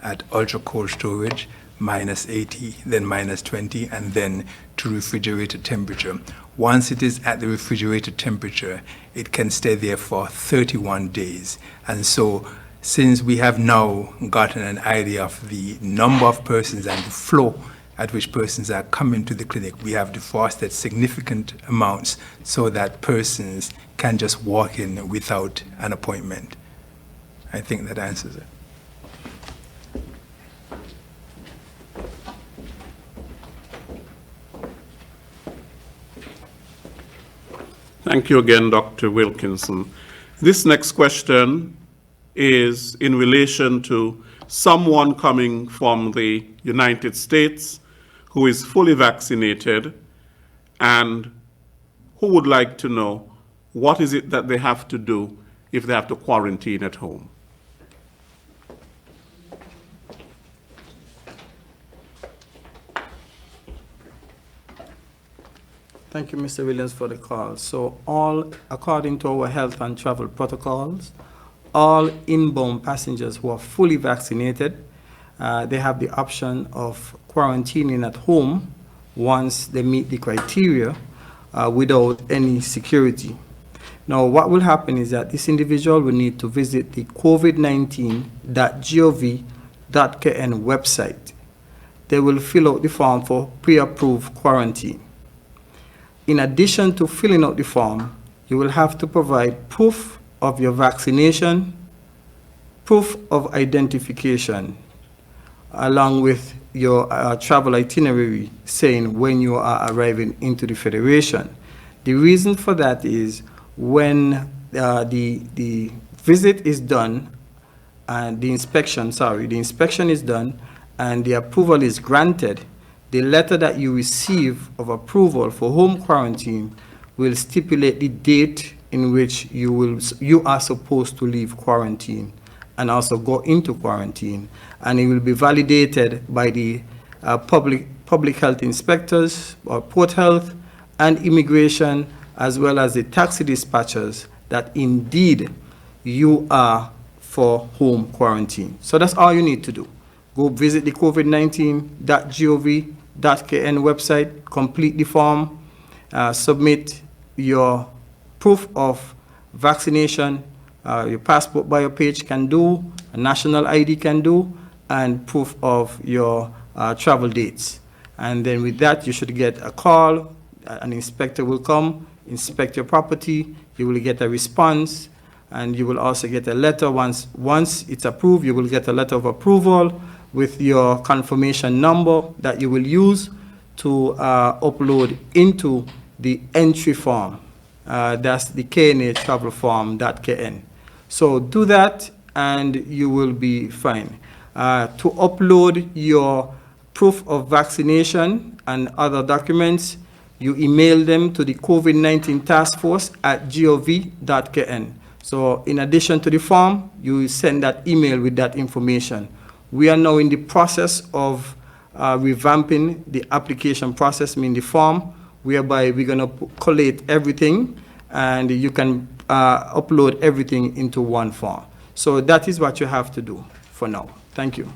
at ultra cold storage, -80, then -20, and then to refrigerated temperature. Once it is at the refrigerated temperature, it can stay there for 31 days. And so, since we have now gotten an idea of the number of persons and the flow at which persons are coming to the clinic, we have defrosted significant amounts so that persons can just walk in without an appointment. I think that answers it. Thank you again, Dr. Wilkinson. This next question is in relation to someone coming from the United States who is fully vaccinated and who would like to know what is it that they have to do if they have to quarantine at home. Thank you, Mr. Williams, for the call. So according to our health and travel protocols, all inbound passengers who are fully vaccinated, they have the option of quarantining at home once they meet the criteria without any security. Now, what will happen is that this individual will need to visit the covid19.gov.kn website. They will fill out the form for pre-approved quarantine. In addition to filling out the form, you will have to provide proof of your vaccination, proof of identification, along with your travel itinerary saying when you are arriving into the Federation. The reason for that is when the visit is done and the inspection is done and the approval is granted, the letter that you receive of approval for home quarantine will stipulate the date in which you are supposed to leave quarantine and also go into quarantine, and it will be validated by the public health inspectors or Port Health and Immigration, as well as the taxi dispatchers, that indeed you are for home quarantine. So that's all you need to do. Go visit the covid19.gov.kn website, complete the form, submit your proof of vaccination, your passport bio page can do, a national ID can do, and proof of your travel dates. And then with that, you should get a call, an inspector will come, inspect your property, you will get a response, and you will also get a letter. Once it's approved, you will get a letter of approval with your confirmation number that you will use to upload into the entry form. That's the KNA travel form.kn. So do that and you will be fine. To upload your proof of vaccination and other documents, you email them to the COVID-19 task force at gov.kn. So in addition to the form, you send that email with that information. We are now in the process of revamping the application process, meaning the form, whereby we're going to collate everything and you can upload everything into one form. So that is what you have to do for now. Thank you.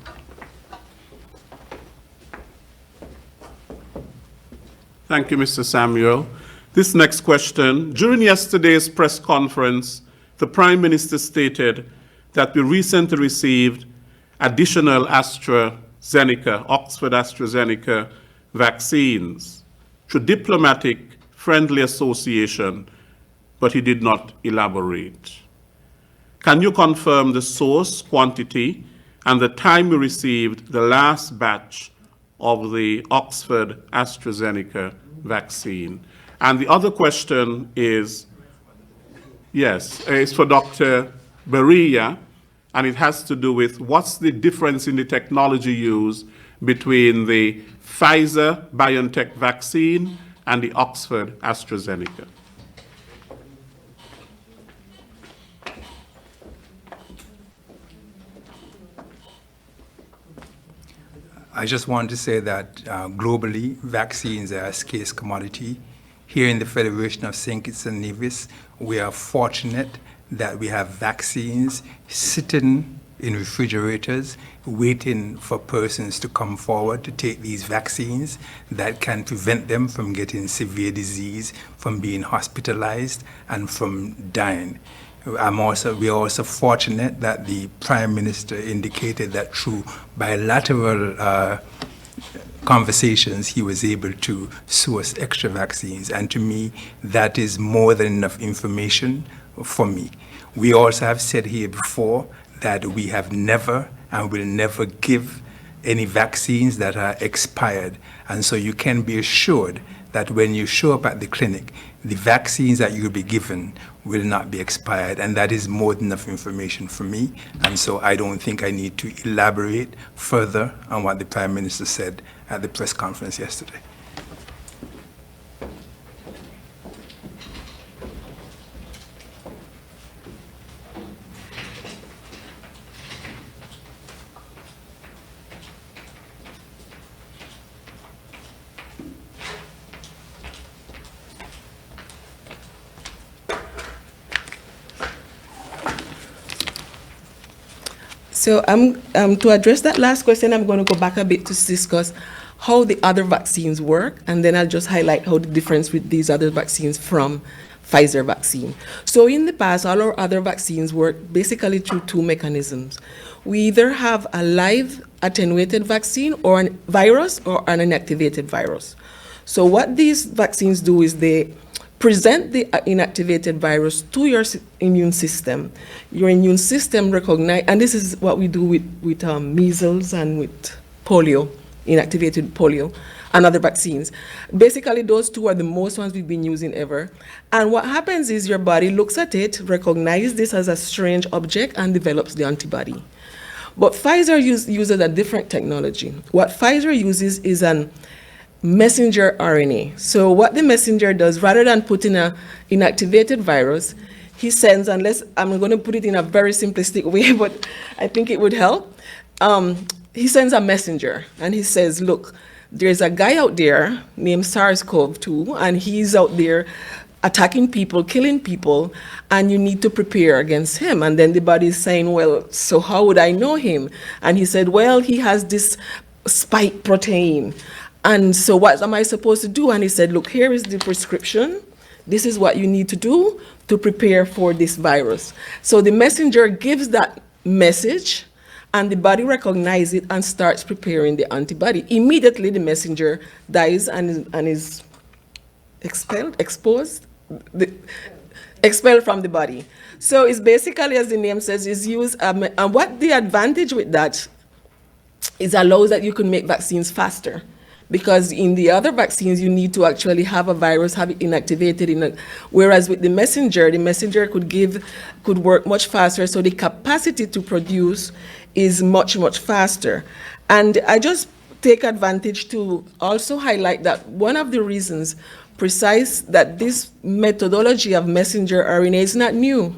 Thank you, Mr. Samuel. This next question, during yesterday's press conference, the Prime Minister stated that we recently received additional AstraZeneca, Oxford AstraZeneca vaccines through diplomatic friendly association, but he did not elaborate. Can you confirm the source, quantity, and the time we received the last batch of the Oxford AstraZeneca vaccine? And the other question is, yes, it's for Dr. Beria, and it has to do with what's the difference in the technology used between the Pfizer Biontech vaccine and the Oxford AstraZeneca. I just want to say that globally, vaccines are a scarce commodity. Here in the Federation of St. Kitts and Nevis, we are fortunate that we have vaccines sitting in refrigerators, waiting for persons to come forward to take these vaccines that can prevent them from getting severe disease, from being hospitalized, and from dying. We are also fortunate that the Prime Minister indicated that through bilateral conversations, he was able to source extra vaccines. And to me, that is more than enough information for me. We also have said here before that we have never and will never give any vaccines that are expired. And so you can be assured that when you show up at the clinic, the vaccines that you'll be given will not be expired, and that is more than enough information for me. And so I don't think I need to elaborate further on what the Prime Minister said at the press conference yesterday. So to address that last question, I'm going to go back a bit to discuss how the other vaccines work, and then I'll just highlight how the difference with these other vaccines from Pfizer vaccine. So in the past, all our other vaccines work basically through two mechanisms. We either have a live attenuated vaccine or a virus or an inactivated virus. So what these vaccines do is they present the inactivated virus to your immune system. Your immune system recognize, and this is what we do with measles and with polio, inactivated polio, and other vaccines. Basically, those two are the most ones we've been using ever. And what happens is your body looks at it, recognizes this as a strange object, and develops the antibody. But Pfizer uses a different technology. What Pfizer uses is an messenger RNA. So what the messenger does, rather than putting an inactivated virus, he sends, unless I'm going to put it in a very simplistic way, but I think it would help. He sends a messenger and he says, look, there's a guy out there named SARS-CoV-2 and he's out there attacking people, killing people, and you need to prepare against him. And then the body is saying, well, so how would I know him? And he said, well, he has this spike protein. And so what am I supposed to do? And he said, look, here is the prescription. This is what you need to do to prepare for this virus. So the messenger gives that message, and the body recognizes it and starts preparing the antibody. Immediately, the messenger dies and is expelled from the body. So it's basically, as the name says, is used, and what the advantage with that is allows that you can make vaccines faster. Because in the other vaccines, you need to actually have a virus, have it inactivated. Whereas with the messenger could work much faster, so the capacity to produce is much, much faster. And I just take advantage to also highlight that one of the reasons precise that this methodology of messenger RNA is not new.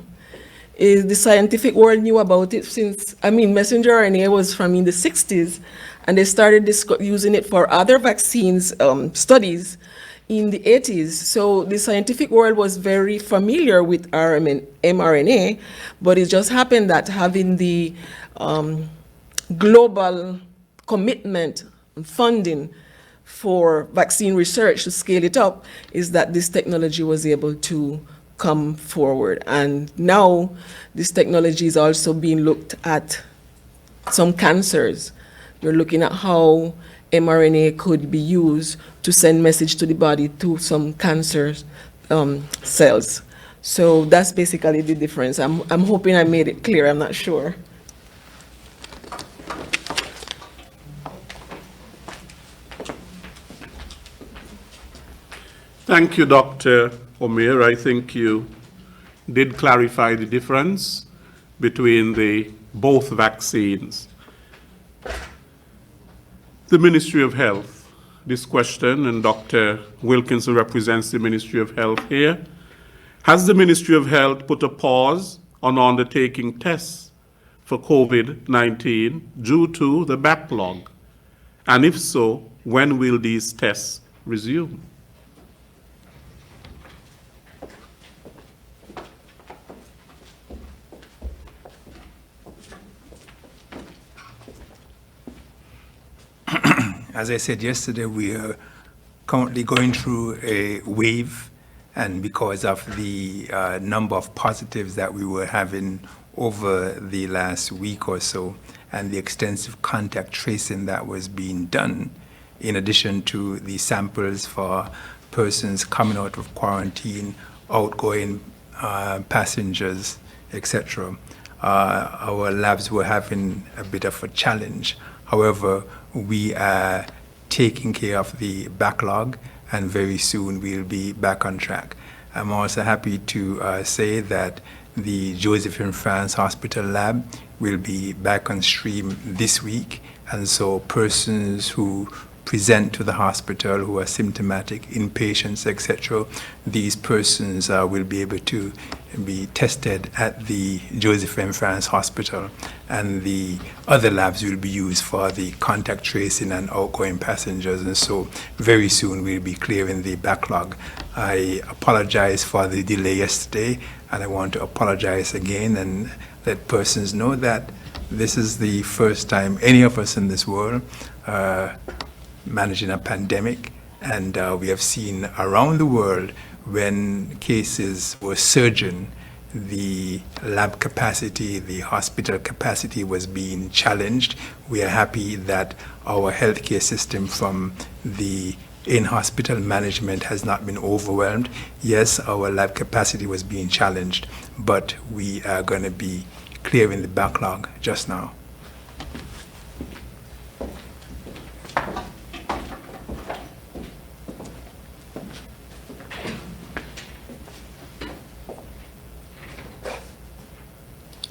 Is the scientific world knew about it since, messenger RNA was from in the 60s, and they started using it for other vaccines studies in the 80s. So the scientific world was very familiar with mRNA, but it just happened that having the global commitment and funding for vaccine research to scale it up is that this technology was able to come forward. And now this technology is also being looked at some cancers. We're looking at how mRNA could be used to send message to the body to some cancer cells. So that's basically the difference. I'm hoping I made it clear. I'm not sure. Thank you, Dr. Omir. I think you did clarify the difference between both vaccines. The Ministry of Health, this question, and Dr. Wilkinson represents the Ministry of Health here. Has the Ministry of Health put a pause on undertaking tests for COVID-19 due to the backlog? And if so, when will these tests resume? As I said yesterday, we are currently going through a wave, and because of the number of positives that we were having over the last week or so, and the extensive contact tracing that was being done, in addition to the samples for persons coming out of quarantine, outgoing passengers, etc., our labs were having a bit of a challenge. However, we are taking care of the backlog, and very soon we'll be back on track. I'm also happy to say that the Josephine France Hospital lab will be back on stream this week, and so persons who present to the hospital who are symptomatic, inpatients, etc., these persons will be able to be tested at the Josephine France Hospital, and the other labs will be used for the contact tracing and outgoing passengers, and so very soon we'll be clearing the backlog. I apologize for the delay yesterday, and I want to apologize again and let persons know that this is the first time any of us in this world managing a pandemic, and we have seen around the world when cases were surging, the lab capacity, the hospital capacity was being challenged. We are happy that our healthcare system from the in-hospital management has not been overwhelmed. Yes, our lab capacity was being challenged, but we are going to be clearing the backlog just now.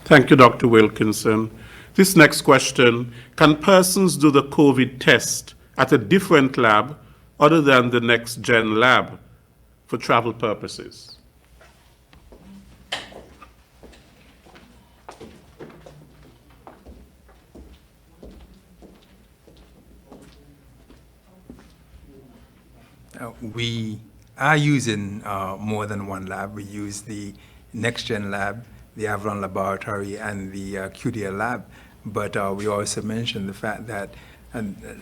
Thank you, Dr. Wilkinson. This next question, can persons do the COVID test at a different lab other than the next-gen lab for travel purposes? We are using more than one lab. We use the next-gen lab, the Avalon Laboratory, and the QDL lab. But we also mentioned the fact that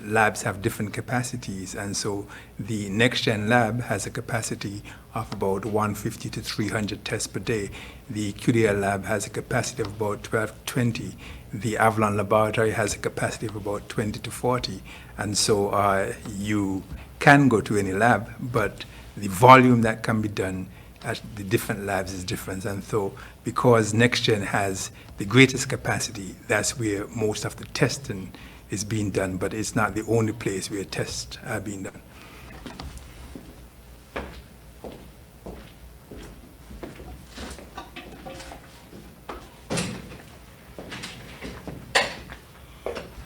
labs have different capacities, and so the next-gen lab has a capacity of about 150 to 300 tests per day. The QDL lab has a capacity of about 12 to 20. The Avalon Laboratory has a capacity of about 20 to 40. And so you can go to any lab, but the volume that can be done at the different labs is different. And so because NextGen has the greatest capacity, that's where most of the testing is being done, but it's not the only place where tests are being done.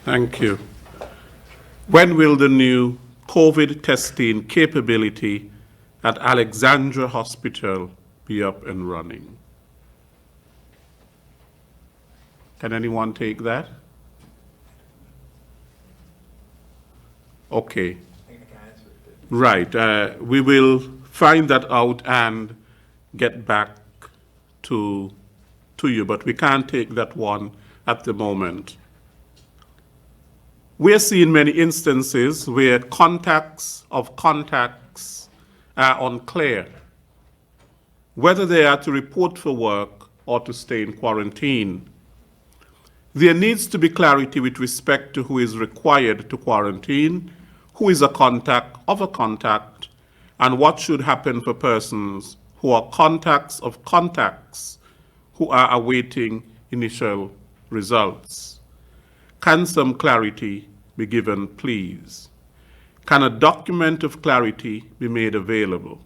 Thank you. When will the new COVID testing capability at Alexandra Hospital be up and running? Can anyone take that? Okay. Right. We will find that out and get back to you, but we can't take that one at the moment. We are seeing many instances where contacts of contacts are unclear. whether they are to report for work or to stay in quarantine. There needs to be clarity with respect to who is required to quarantine, who is a contact of a contact, and what should happen for persons who are contacts of contacts who are awaiting initial results. Can some clarity be given, please? Can a document of clarity be made available,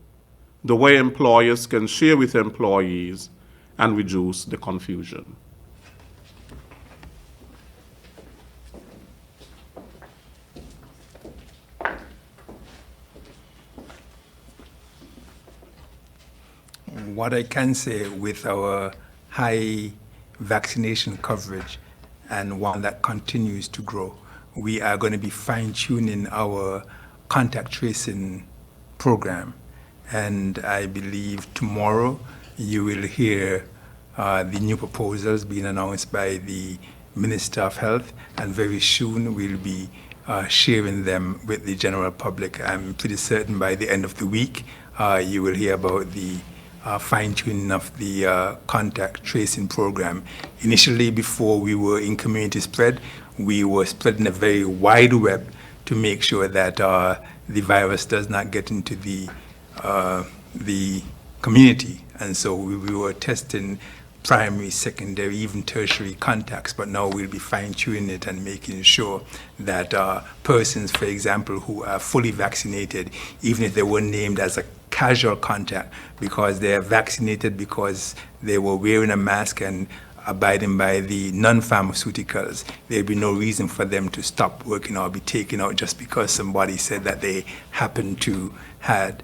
the way employers can share with employees and reduce the confusion? What I can say with our high vaccination coverage and one that continues to grow, we are going to be fine-tuning our contact tracing program. And I believe tomorrow you will hear the new proposals being announced by the Minister of Health, and very soon we'll be sharing them with the general public. I'm pretty certain by the end of the week you will hear about the fine-tuning of the contact tracing program. Initially, before we were in community spread, we were spreading a very wide web to make sure that the virus does not get into the community. And so we were testing primary, secondary, even tertiary contacts, but now we'll be fine-tuning it and making sure that persons, for example, who are fully vaccinated, even if they were named as a casual contact because they are vaccinated because they were wearing a mask and abiding by the non-pharmaceuticals, there'd be no reason for them to stop working or be taken out just because somebody said that they happened to have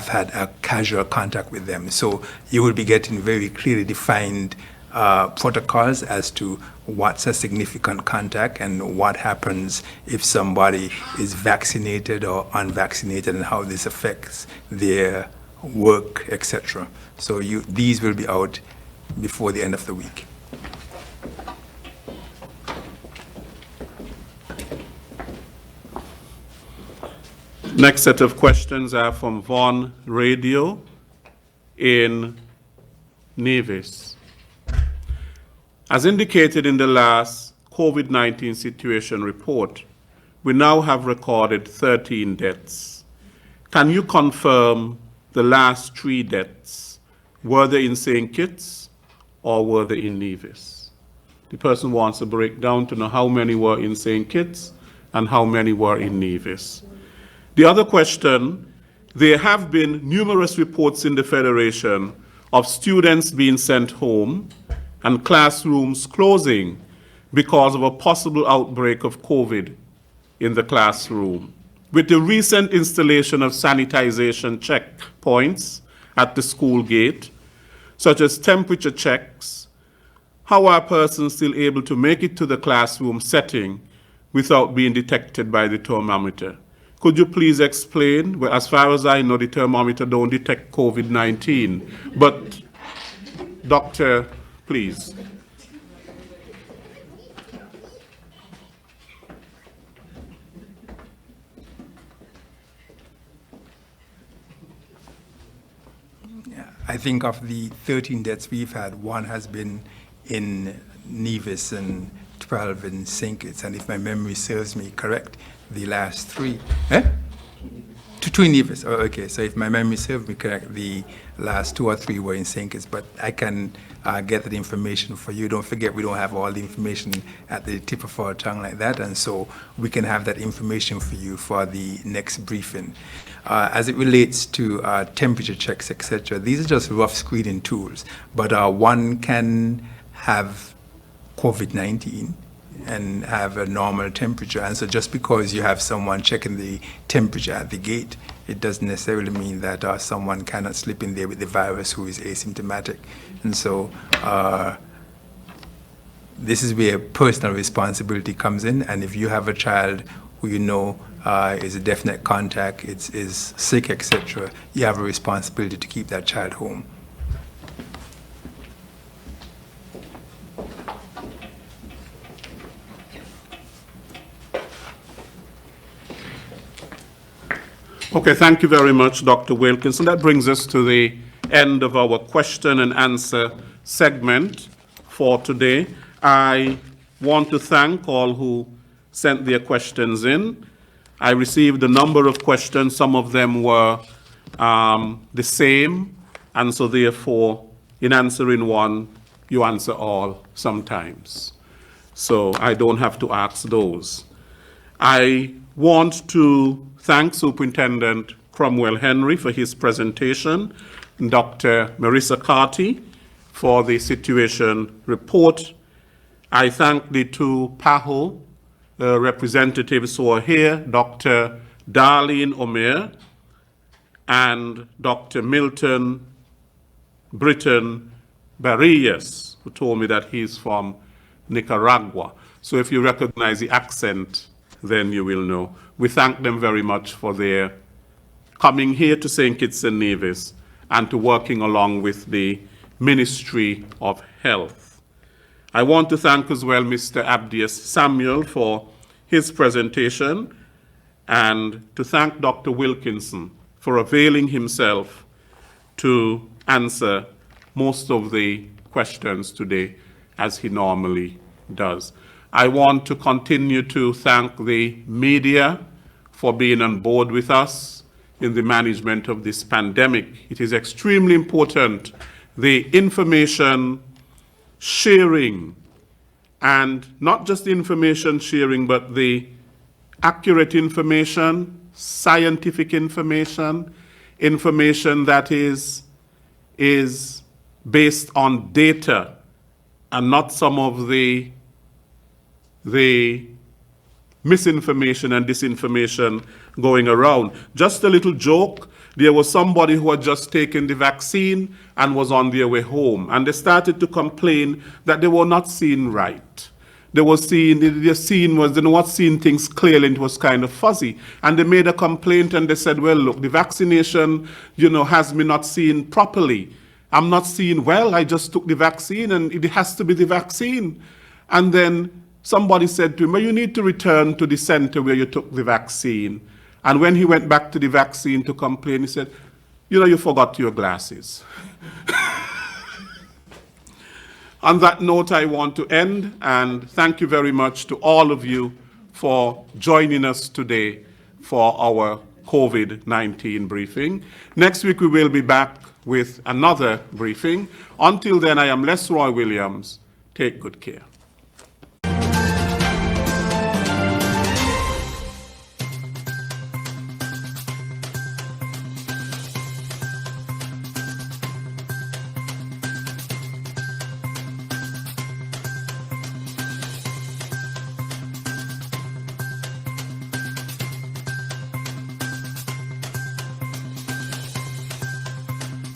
had a casual contact with them. So you will be getting very clearly defined protocols as to what's a significant contact and what happens if somebody is vaccinated or unvaccinated and how this affects their work, etc. So these will be out before the end of the week. Next set of questions are from Vaughan Radio in Nevis. As indicated in the last COVID-19 situation report, we now have recorded 13 deaths. Can you confirm the last 3 deaths? Were they in St. Kitts or were they in Nevis? The person wants a breakdown to know how many were in St. Kitts and how many were in Nevis. The other question, there have been numerous reports in the Federation of students being sent home and classrooms closing because of a possible outbreak of COVID in the classroom. With the recent installation of sanitization checkpoints at the school gate, such as temperature checks, how are persons still able to make it to the classroom setting without being detected by the thermometer? Could you please explain? Well, as far as I know, the thermometer don't detect COVID-19, but Doctor, please. I think of the 13 deaths we've had, 1 has been in Nevis and 12 in St. Kitts, and if my memory serves me correct, the last 3, 2 in Nevis. Oh, okay, so if my memory serves me correct, the last 2 or 3 were in St. Kitts, but I can get that information for you. Don't forget, we don't have all the information at the tip of our tongue like that, and so we can have that information for you for the next briefing. As it relates to temperature checks, etc., these are just rough screening tools, but one can have COVID-19 and have a normal temperature, and so just because you have someone checking the temperature at the gate, it doesn't necessarily mean that someone cannot slip in there with the virus who is asymptomatic. And so this is where personal responsibility comes in, and if you have a child who you know is a definite contact, is sick, etc., you have a responsibility to keep that child home. Okay, thank you very much, Dr. Wilkinson. That brings us to the end of our question and answer segment for today. I want to thank all who sent their questions in. I received a number of questions. Some of them were the same, and so therefore, in answering one, you answer all sometimes. So I don't have to ask those. I want to thank Superintendent Cromwell Henry for his presentation, Dr. Marissa Carty for the situation report. I thank the two PAHO representatives who are here, Dr. Darlene Omer and Dr. Milton Britton Barrias, who told me that he's from Nicaragua. So if you recognize the accent, then you will know. We thank them very much for their coming here to St. Kitts and Nevis and to working along with the Ministry of Health. I want to thank as well Mr. Abdias Samuel for his presentation, and to thank Dr. Wilkinson for availing himself to answer most of the questions today, as he normally does. I want to continue to thank the media for being on board with us in the management of this pandemic. It is extremely important, the information sharing, and not just the information sharing, but the accurate information, scientific information, information that is based on data and not some of the misinformation and disinformation going around. Just a little joke. There was somebody who had just taken the vaccine and was on their way home, and they started to complain that they were not seeing right. They were seeing, they were not seeing things clearly, and it was kind of fuzzy. And they made a complaint and they said, well, look, the vaccination, has me not seeing properly. I'm not seeing well, I just took the vaccine and it has to be the vaccine. And then somebody said to him, well, you need to return to the center where you took the vaccine. And when he went back to the vaccine to complain, he said, you forgot your glasses. On that note, I want to end, and thank you very much to all of you for joining us today for our COVID-19 briefing. Next week, we will be back with another briefing. Until then, I am Les Roy Williams. Take good care.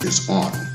Is on.